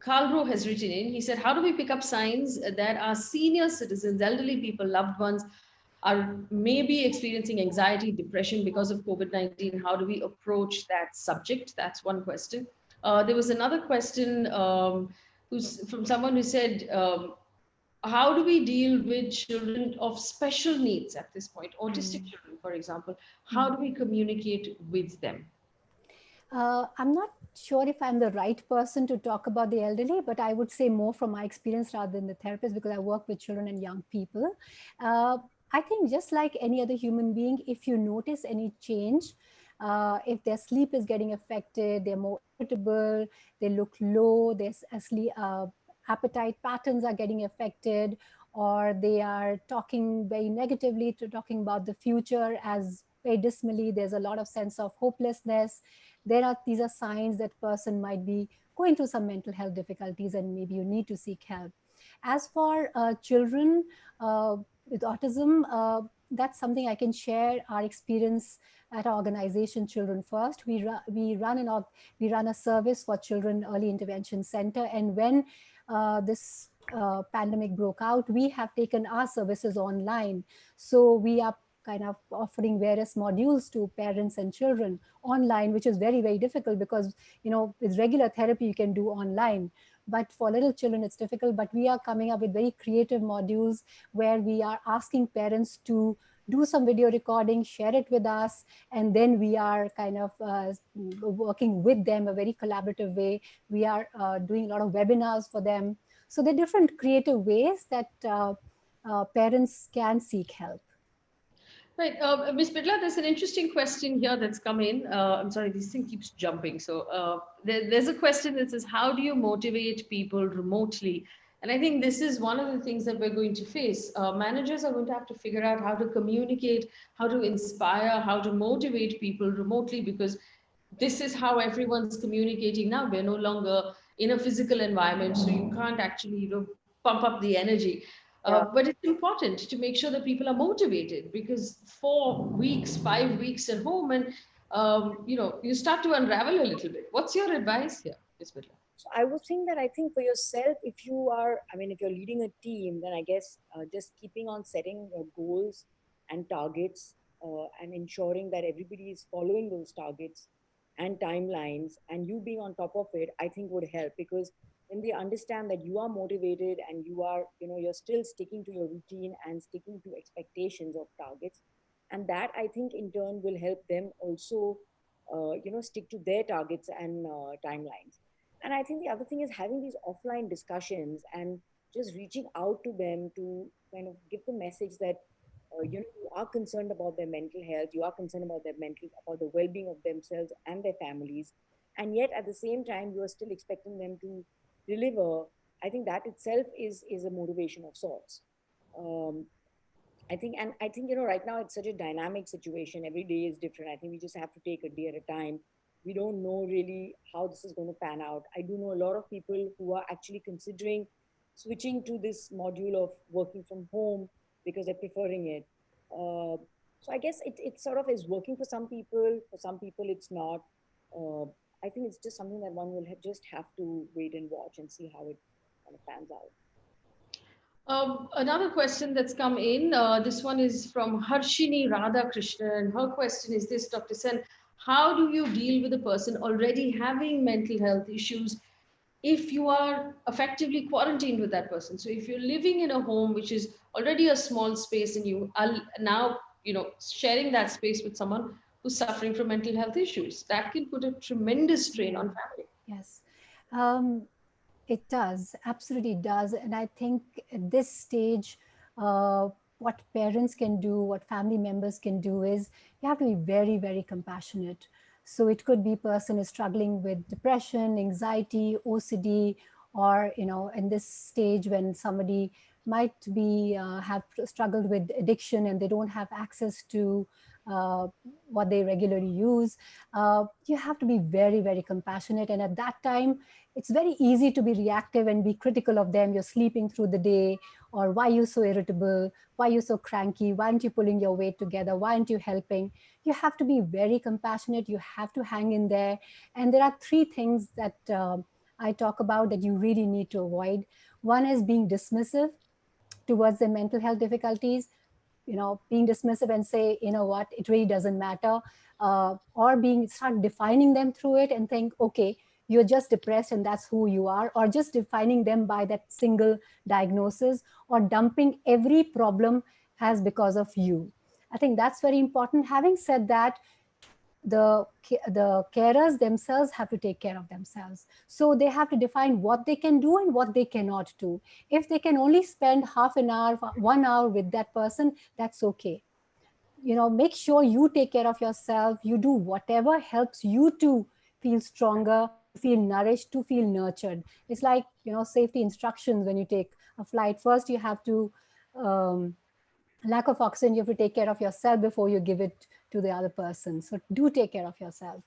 Kalro has written in. He said, how do we pick up signs that our senior citizens, elderly people, loved ones, are maybe experiencing anxiety, depression because of COVID-19. How do we approach that subject? That's one question. There was another question who's from someone who said, how do we deal with children of special needs at this point, autistic children, for example? How do we communicate with them? I'm not sure if I'm the right person to talk about the elderly, but I would say more from my experience rather than the therapist, because I work with children and young people. I think just like any other human being, if you notice any change, if their sleep is getting affected, they're more irritable, they look low, their sleep, appetite patterns are getting affected, or they are talking very negatively, to talking about the future as very dismally, there's a lot of sense of hopelessness. These are signs that person might be going through some mental health difficulties, and maybe you need to seek help. As for children with autism, that's something I can share our experience at our organization, Children First. We run a service for children early intervention center, and when this pandemic broke out, we have taken our services online. So we are kind of offering various modules to parents and children online, which is very, very difficult because, with regular therapy, you can do online. But for little children, it's difficult. But we are coming up with very creative modules where we are asking parents to do some video recording, share it with us, and then we are kind of working with them a very collaborative way. We are doing a lot of webinars for them. So there are different creative ways that parents can seek help. Right, Ms. Birla, there's an interesting question here that's come in. I'm sorry, this thing keeps jumping. So there's a question that says, how do you motivate people remotely? And I think this is one of the things that we're going to face. Managers are going to have to figure out how to communicate, how to inspire, how to motivate people remotely, because this is how everyone's communicating now. We're no longer in a physical environment, so you can't actually, pump up the energy. But it's important to make sure that people are motivated, because 4 weeks, 5 weeks at home, and you start to unravel a little bit. What's your advice here, Ms. Birla? So I would think that I think for yourself, if you are, if you're leading a team, then I guess just keeping on setting your goals and targets and ensuring that everybody is following those targets and timelines, and you being on top of it, I think would help, because when they understand that you are motivated and you are, you're still sticking to your routine and sticking to expectations of targets, and that I think in turn will help them also, stick to their targets and timelines. And I think the other thing is having these offline discussions and just reaching out to them to kind of give the message that you are concerned about their mental health, you are concerned about about the well-being of themselves and their families, and yet at the same time you are still expecting them to deliver. I think that itself is a motivation of sorts. Um, I think, right now it's such a dynamic situation. Every day is different. I think we just have to take a day at a time. We don't know really how this is going to pan out. I do know a lot of people who are actually considering switching to this module of working from home because they're preferring it. So I guess it sort of is working for some people. For some people, it's not. Uh, I think it's just something that one will just have to wait and watch and see how it kind of pans out. Another question that's come in, this one is from Harshini Radhakrishnan, and her question is this, Dr. Sen, how do you deal with a person already having mental health issues if you are effectively quarantined with that person? So if you're living in a home which is already a small space and you are now, sharing that space with someone who's suffering from mental health issues, that can put a tremendous strain on family. Yes. It does, absolutely does. And I think at this stage, what parents can do, what family members can do is you have to be very, very compassionate. So it could be person is struggling with depression, anxiety, OCD, or, in this stage when somebody might be have struggled with addiction and they don't have access to what they regularly use. You have to be very, very compassionate. And at that time, it's very easy to be reactive and be critical of them. You're sleeping through the day, or why are you so irritable? Why are you so cranky? Why aren't you pulling your weight together? Why aren't you helping? You have to be very compassionate. You have to hang in there. And there are three things that I talk about that you really need to avoid. One is being dismissive towards their mental health difficulties. being dismissive and say, you know what, it really doesn't matter, or start defining them through it and think, okay, you're just depressed and that's who you are, or just defining them by that single diagnosis, or dumping every problem as because of you. I think that's very important. Having said that, the carers themselves have to take care of themselves. So they have to define what they can do and what they cannot do. If they can only spend half an hour, 1 hour with that person, that's okay. Make sure you take care of yourself. You do whatever helps you to feel stronger, to feel nourished, to feel nurtured. It's like, safety instructions when you take a flight. First, you have to, lack of oxygen, you have to take care of yourself before you give it to the other person. So do take care of yourself.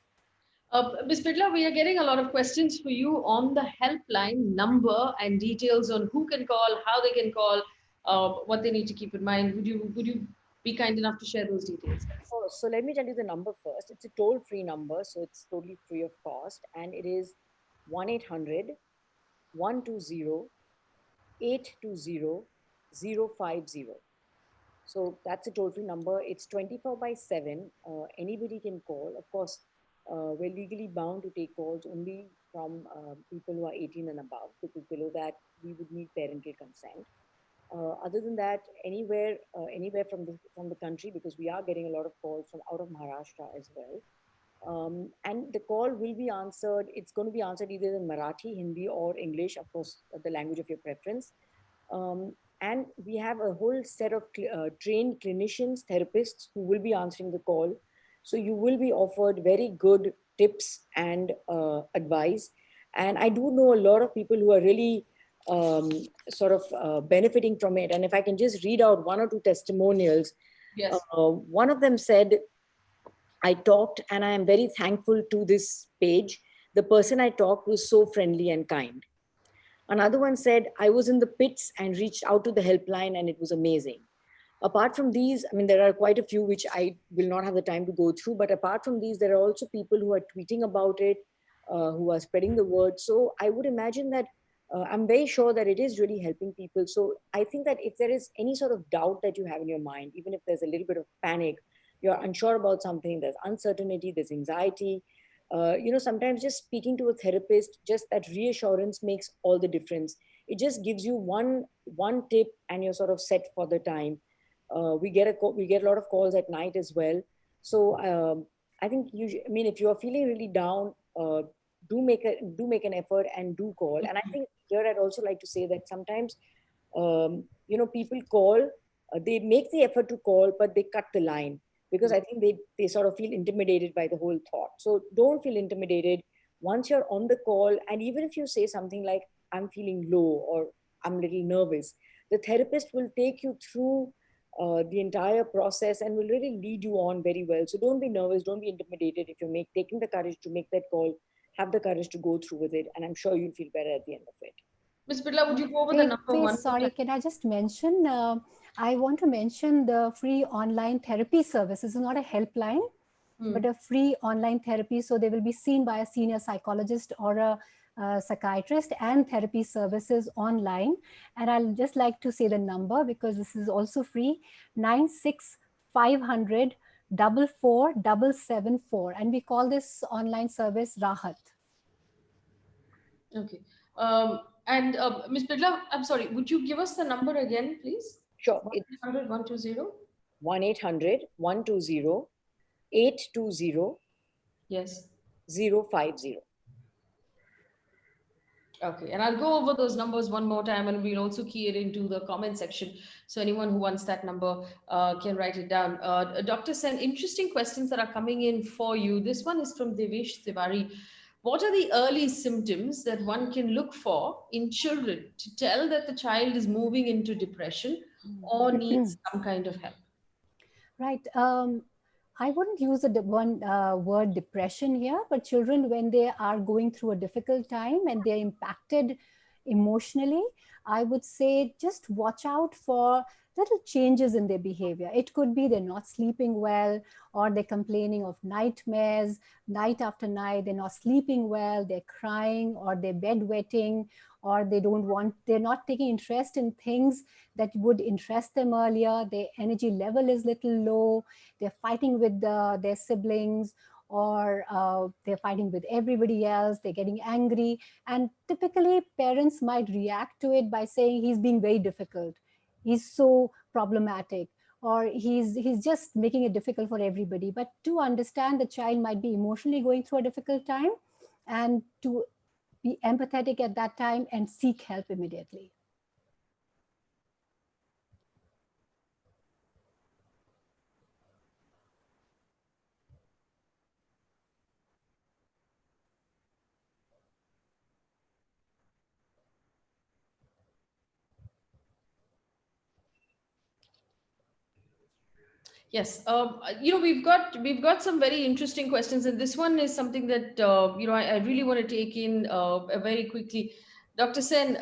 Ms. Birla, we are getting a lot of questions for you on the helpline number and details on who can call, how they can call, what they need to keep in mind. Would you be kind enough to share those details? Oh, so let me tell you the number first. It's a toll-free number, so it's totally free of cost, and it is 1-800-120-820-050. So that's a toll-free number. It's 24/7. Anybody can call. Of course, we're legally bound to take calls only from people who are 18 and above, because below that, we would need parental consent. Other than that, anywhere from the country, because we are getting a lot of calls from out of Maharashtra as well. And the call will be answered. It's going to be answered either in Marathi, Hindi, or English, of course, the language of your preference. And we have a whole set of trained clinicians, therapists who will be answering the call. So you will be offered very good tips and advice. And I do know a lot of people who are really benefiting from it. And if I can just read out one or two testimonials. Yes. One of them said, I talked and I am very thankful to this page. The person I talked was so friendly and kind. Another one said, I was in the pits and reached out to the helpline and it was amazing. Apart from these, I mean, there are quite a few which I will not have the time to go through, but apart from these, there are also people who are tweeting about it, who are spreading the word. So I would imagine that I'm very sure that it is really helping people. So I think that if there is any sort of doubt that you have in your mind, even if there's a little bit of panic, you're unsure about something, there's uncertainty, there's anxiety, sometimes just speaking to a therapist, just that reassurance makes all the difference. It just gives you one tip and you're sort of set for the time. We get a lot of calls at night as well. So I think if you are feeling really down, do make an effort and do call. And I think here I'd also like to say that sometimes people call, they make the effort to call, but they cut the line, because I think they sort of feel intimidated by the whole thought. So don't feel intimidated. Once you're on the call, and even if you say something like, I'm feeling low or I'm a little nervous, the therapist will take you through the entire process and will really lead you on very well. So don't be nervous, don't be intimidated. If you're taking the courage to make that call, have the courage to go through with it, and I'm sure you'll feel better at the end of it. Ms. Birla, would you go over the number one? Sorry, can I just mention, I want to mention the free online therapy service. This is not a helpline, but a free online therapy. So they will be seen by a senior psychologist or a psychiatrist, and therapy services online. And I'll just like to say the number, because this is also free, 96500 44774. And we call this online service Rahat. Okay. And Ms. Birla, I'm sorry, would you give us the number again, please? Sure. 1-800-120? 1-800-120-820. Yes. 050. Okay, and I'll go over those numbers one more time, and we'll also key it into the comment section. So anyone who wants that number can write it down. Dr. Sen, interesting questions that are coming in for you. This one is from Devesh Tiwari. What are the early symptoms that one can look for in children to tell that the child is moving into depression or needs some kind of help? Right. I wouldn't use the word depression here, but children, when they are going through a difficult time and they're impacted emotionally, I would say just watch out for little changes in their behavior. It could be they're not sleeping well, or they're complaining of nightmares night after night. They're not sleeping well, they're crying, or they're bedwetting, or they're not taking interest in things that would interest them earlier. Their energy level is little low. They're fighting with their siblings, or they're fighting with everybody else. They're getting angry. And typically parents might react to it by saying he's being very difficult. He's so problematic, or he's just making it difficult for everybody. But to understand the child might be emotionally going through a difficult time, and to be empathetic at that time and seek help immediately. Yes, we've got some very interesting questions, and this one is something that I really want to take in very quickly. Dr. Sen,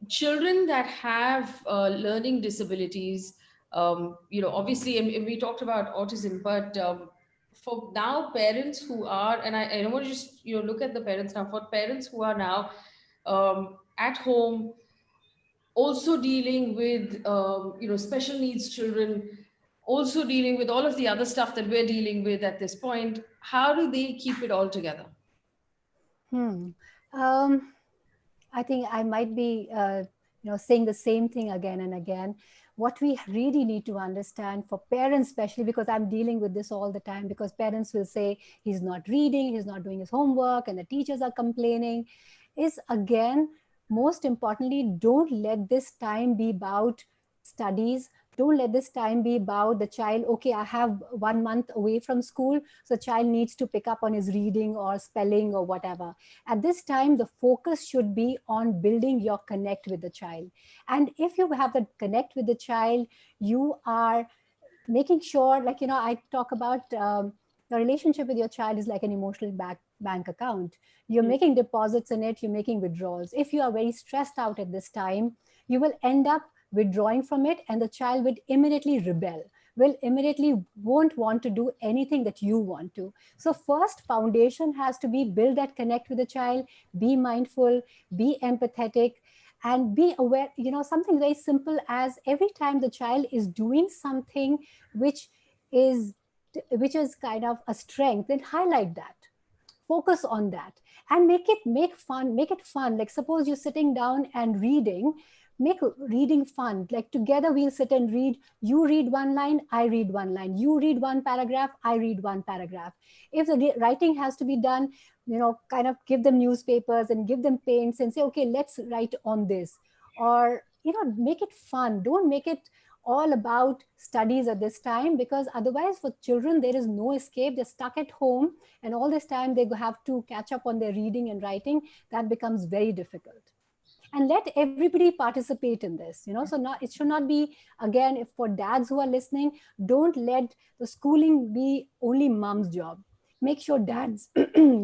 children that have learning disabilities, obviously, and we talked about autism, but for now, parents who are, and I want to just look at the parents now. For parents who are now at home, also dealing with special needs children, also dealing with all of the other stuff that we're dealing with at this point, how do they keep it all together? Hmm. Um, I think I might be, saying the same thing again and again. What we really need to understand for parents, especially because I'm dealing with this all the time, because parents will say he's not reading, he's not doing his homework, and the teachers are complaining, is again, most importantly, don't let this time be about studies. Don't let this time be about the child. Okay, I have 1 month away from school, so child needs to pick up on his reading or spelling or whatever. At this time, the focus should be on building your connect with the child. And if you have the connect with the child, you are making sure, like, I talk about the relationship with your child is like an emotional bank account. You're making deposits in it, you're making withdrawals. If you are very stressed out at this time, you will end up withdrawing from it, and the child will immediately rebel, will immediately won't want to do anything that you want to. So first foundation has to be build that connect with the child, be mindful, be empathetic, and be aware, something very simple as every time the child is doing something which is which is kind of a strength, then highlight that, focus on that, and make it fun. Like suppose you're sitting down and reading, make reading fun. Like together we'll sit and read. You read one line, I read one line. You read one paragraph, I read one paragraph. If the writing has to be done, kind of give them newspapers and give them paints and say, okay, let's write on this. Or make it fun. Don't make it all about studies at this time, because otherwise for children there is no escape. They're stuck at home, and all this time they have to catch up on their reading and writing. That becomes very difficult. And let everybody participate in this, so not, it should not be, again, if for dads who are listening, don't let the schooling be only mom's job. Make sure dads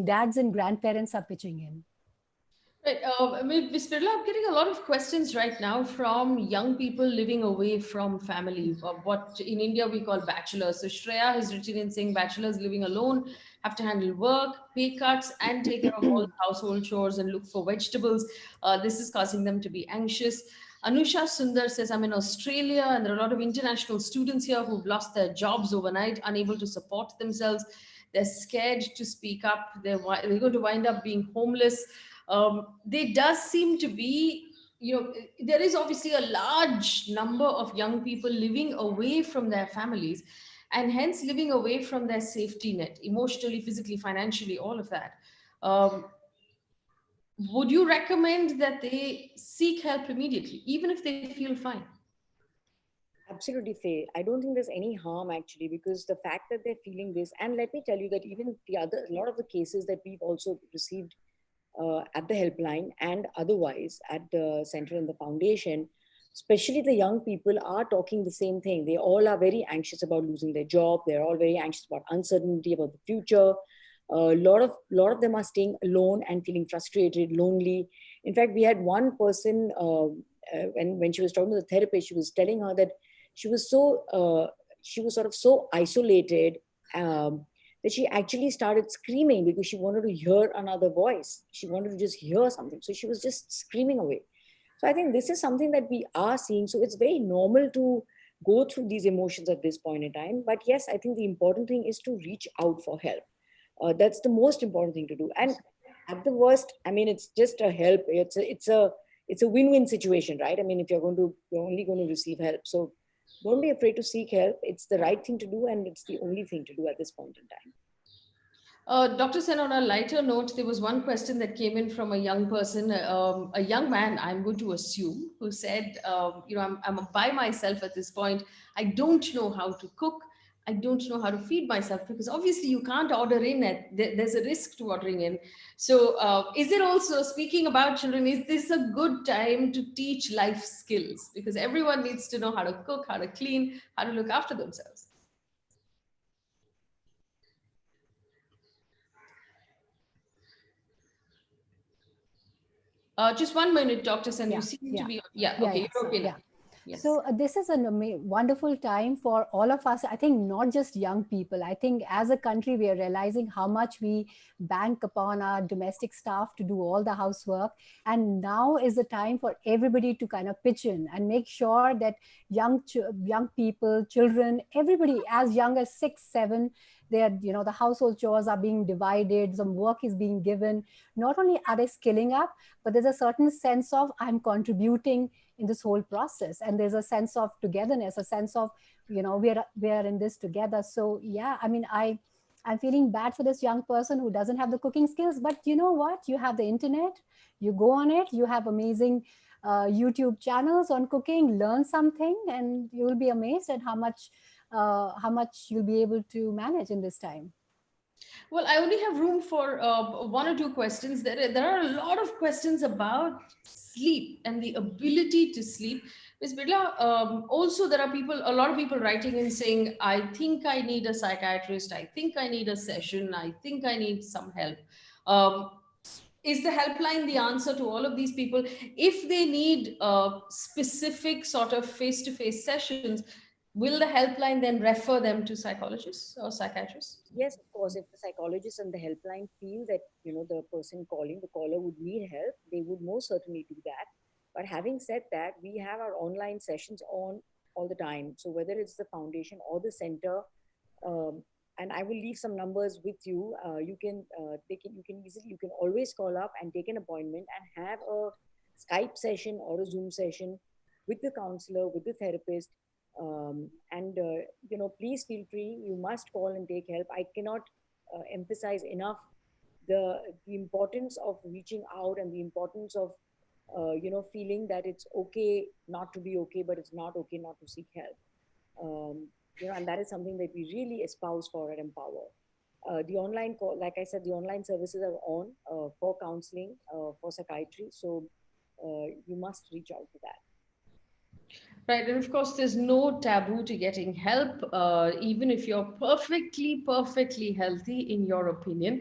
dads and grandparents are pitching in. Right. Ms. Birla, I'm getting a lot of questions right now from young people living away from family, what in India we call bachelors. So Shreya has written in saying bachelors living alone have to handle work, pay cuts, and take care of all the household chores and look for vegetables. This is causing them to be anxious. Anusha Sundar says, I'm in Australia and there are a lot of international students here who've lost their jobs overnight, unable to support themselves. They're scared to speak up. They're going to wind up being homeless. There does seem to be, there is obviously a large number of young people living away from their families, and hence living away from their safety net, emotionally, physically, financially, all of that. Um, would you recommend that they seek help immediately, even if they feel fine? Absolutely, Faye. I don't think there's any harm actually, because the fact that they're feeling this, and let me tell you that even a lot of the cases that we've also received at the helpline and otherwise at the center and the foundation, especially the young people are talking the same thing. They all are very anxious about losing their job. They're all very anxious about uncertainty about the future. A lot of them are staying alone and feeling frustrated, lonely. In fact, we had one person when she was talking to the therapist, she was telling her that she was sort of so isolated, um, that she actually started screaming because she wanted to hear another voice. She wanted to just hear something. So she was just screaming away. So I think this is something that we are seeing. So it's very normal to go through these emotions at this point in time. But yes, I think the important thing is to reach out for help. That's the most important thing to do. And at the worst, I mean, it's just a help. It's a win-win situation, right? I mean, if you're only going to receive help. So don't be afraid to seek help. It's the right thing to do, and it's the only thing to do at this point in time. Dr. Sen, on a lighter note, there was one question that came in from a young person, a young man, I'm going to assume, who said, I'm by myself at this point. I don't know how to cook. I don't know how to feed myself, because obviously you can't order in. There's a risk to ordering in. So is it also, speaking about children, is this a good time to teach life skills? Because everyone needs to know how to cook, how to clean, how to look after themselves. Just 1 minute, Dr. Sen, you seem to be, okay, you're okay now. Yes. So this is a wonderful time for all of us. I think not just young people. I think as a country, we are realizing how much we bank upon our domestic staff to do all the housework. And now is the time for everybody to kind of pitch in and make sure that young people, children, everybody as young as 6, 7, the household chores are being divided, some work is being given. Not only are they skilling up, but there's a certain sense of I'm contributing in this whole process, and there's a sense of togetherness, a sense of we are in this together. So yeah, I mean, I'm feeling bad for this young person who doesn't have the cooking skills, but you know what, you have the internet, you go on it, you have amazing YouTube channels on cooking, learn something, and you'll be amazed at how much you'll be able to manage in this time. Well, I only have room for 1 or 2 questions. There are a lot of questions about sleep and the ability to sleep. Ms. Birla, also there are a lot of people writing in saying, I think I need a psychiatrist, I think I need a session, I think I need some help. Is the helpline the answer to all of these people? If they need specific sort of face-to-face sessions, will the helpline then refer them to psychologists or psychiatrists? Yes, of course. If the psychologist and the helpline feel that the person calling, the caller would need help, they would most certainly do that. But having said that, we have our online sessions on all the time. So whether it's the foundation or the center, and I will leave some numbers with you. You can always call up and take an appointment and have a Skype session or a Zoom session with the counselor, with the therapist. Please feel free. You must call and take help. I cannot emphasize enough the importance of reaching out and the importance of feeling that it's okay not to be okay, but it's not okay not to seek help. And that is something that we really espouse for at Mpower. The online call, like I said, the online services are on for counseling, for psychiatry. So you must reach out to that. Right. And of course, there's no taboo to getting help, even if you're perfectly healthy, in your opinion.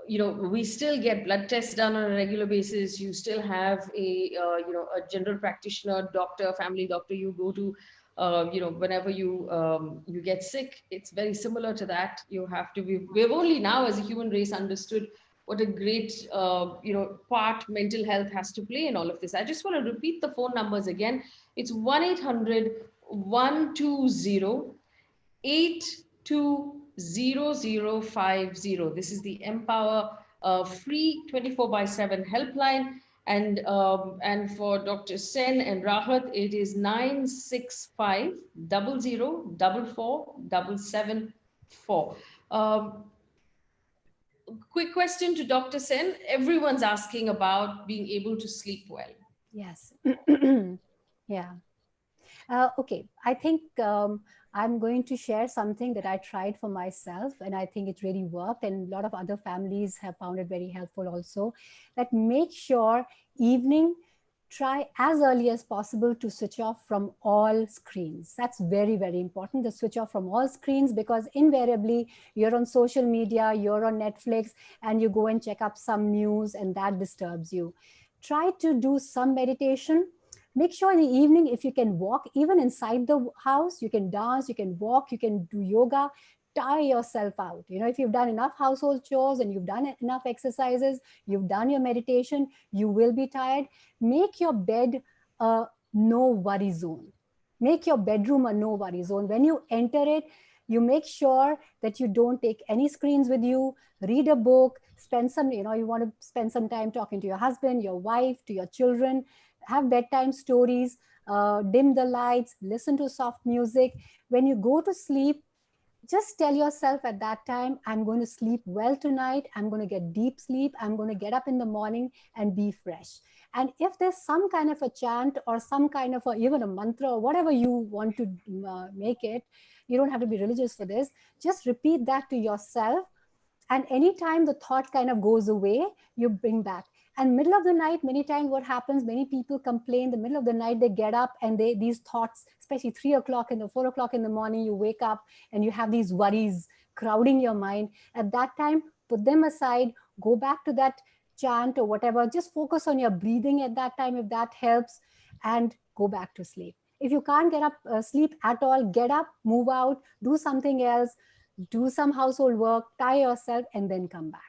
We still get blood tests done on a regular basis. You still have a general practitioner, doctor, family doctor you go to, whenever you get sick. It's very similar to that. We've only now as a human race understood what a great, part mental health has to play in all of this. I just want to repeat the phone numbers again. It's 1-800-120-820050. This is the Mpower free 24/7 helpline. And for Dr. Sen and Rahat, it is 965-0044-774. Quick question to Dr. Sen. Everyone's asking about being able to sleep well. Yes. Yeah. Okay. I think I'm going to share something that I tried for myself, and I think it really worked. And a lot of other families have found it very helpful also. That make sure evening, try as early as possible to switch off from all screens. That's very, very important, to switch off from all screens, because invariably you're on social media, you're on Netflix, and you go and check up some news and that disturbs you. Try to do some meditation. Make sure in the evening, if you can walk, even inside the house, you can dance, you can walk, you can do yoga. tire yourself out. If you've done enough household chores and you've done enough exercises, you've done your meditation, you will be tired. Make your bed a no worry zone. Make your bedroom a no worry zone. When you enter it, you make sure that you don't take any screens with you. Read a book, spend some, you want to spend some time talking to your husband, your wife, to your children, have bedtime stories, dim the lights, listen to soft music. When you go to sleep, just tell yourself at that time, I'm going to sleep well tonight. I'm going to get deep sleep. I'm going to get up in the morning and be fresh. And if there's some kind of a chant or some kind of even a mantra or whatever you want to make it, you don't have to be religious for this. Just repeat that to yourself. And anytime the thought kind of goes away, you bring back. And middle of the night, many times what happens, many people complain, the middle of the night, they get up and these thoughts, especially 3 o'clock and 4 o'clock in the morning, you wake up and you have these worries crowding your mind. At that time, put them aside, go back to that chant or whatever, just focus on your breathing at that time, if that helps, and go back to sleep. If you can't get up, sleep at all, get up, move out, do something else, do some household work, tie yourself, and then come back.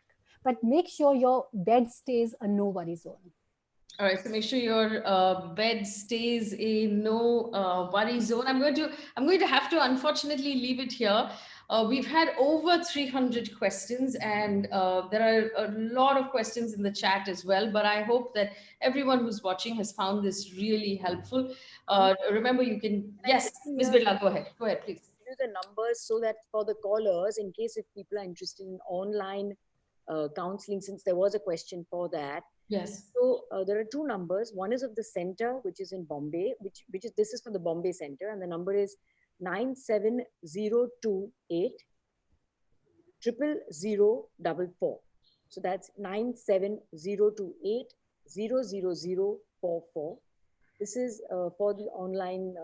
But make sure your bed stays a no worry zone. All right, so make sure your bed stays in no worry zone. I'm going to have to unfortunately leave it here. We've had over 300 questions, and there are a lot of questions in the chat as well. But I hope that everyone who's watching has found this really helpful. Remember, you can, yes, Ms. Birla, go ahead, please. The numbers so that for the callers, in case if people are interested in online counseling, since there was a question for that. Yes. So there are two numbers. One is of the center, which is in Bombay, this is for the Bombay center, and the number is 97028 00044. So that's 97028 00044. This is for the online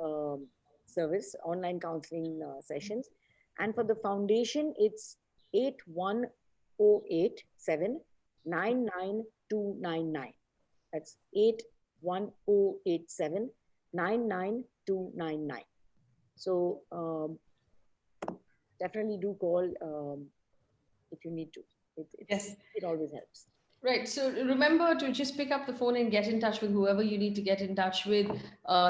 service, online counseling sessions. And for the foundation, it's 81087 99299. That's 81087 99299. So definitely do call if you need to. Yes. It always helps. Right. So remember to just pick up the phone and get in touch with whoever you need to get in touch with.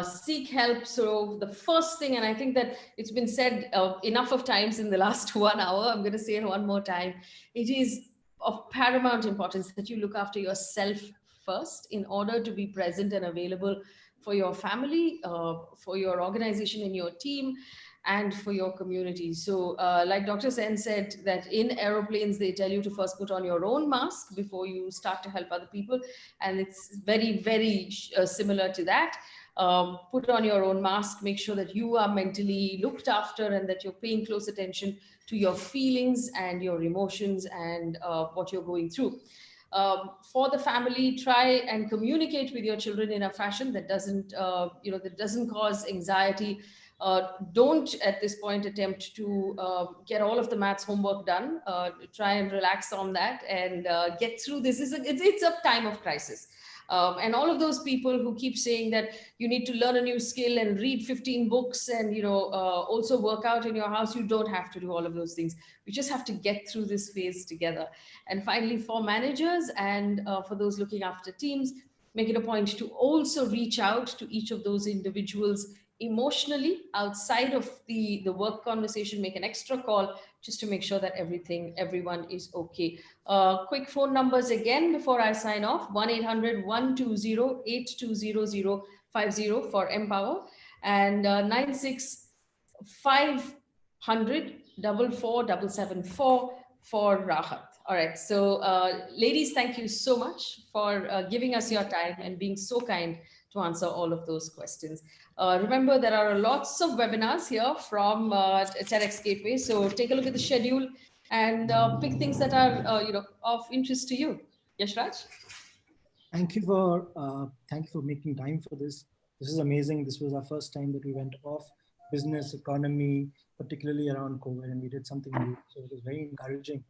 Seek help. So the first thing, and I think that it's been said enough of times in the last 1 hour, I'm going to say it one more time. It is of paramount importance that you look after yourself first in order to be present and available for your family, for your organization and your team, and for your community. So like Dr. Sen said, that in aeroplanes, they tell you to first put on your own mask before you start to help other people. And it's very, very similar to that. Put on your own mask, make sure that you are mentally looked after and that you're paying close attention to your feelings and your emotions and what you're going through. For the family, try and communicate with your children in a fashion that doesn't, that doesn't cause anxiety. Don't at this point attempt to get all of the maths homework done. Try and relax on that and get through this. It's a time of crisis. And all of those people who keep saying that you need to learn a new skill and read 15 books and also work out in your house, you don't have to do all of those things. We just have to get through this phase together. And finally, for managers and for those looking after teams, make it a point to also reach out to each of those individuals emotionally outside of the work conversation. Make an extra call just to make sure that everyone is okay. Quick phone numbers again before I sign off: 1-800-120-820050 for Mpower, and 96-500-44774 for Rahat. All right, so ladies, thank you so much for giving us your time and being so kind to answer all of those questions. Remember, there are lots of webinars here from TEDxGateway, so take a look at the schedule and pick things that are of interest to you. Yashraj? Thank you for making time for this. This is amazing. This was our first time that we went off business, economy, particularly around COVID, and we did something new. So it was very encouraging.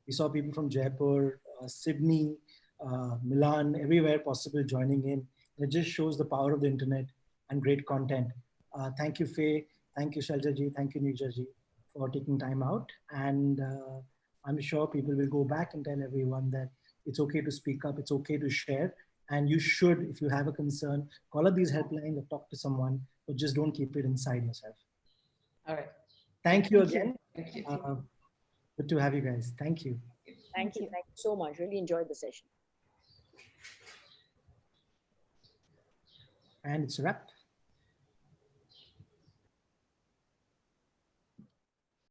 We saw people from Jaipur, Sydney, Milan, everywhere possible joining in. It just shows the power of the internet and great content. Thank you, Faye. Thank you, Shelja ji. Thank you, Neerja ji, for taking time out. And I'm sure people will go back and tell everyone that it's okay to speak up, it's okay to share. And you should, if you have a concern, call up these helplines or talk to someone, but just don't keep it inside yourself. All right. Thank you again. Thank you. Good to have you guys. Thank you. Thank you. Thank you so much. Really enjoyed the session. And it's a wrap.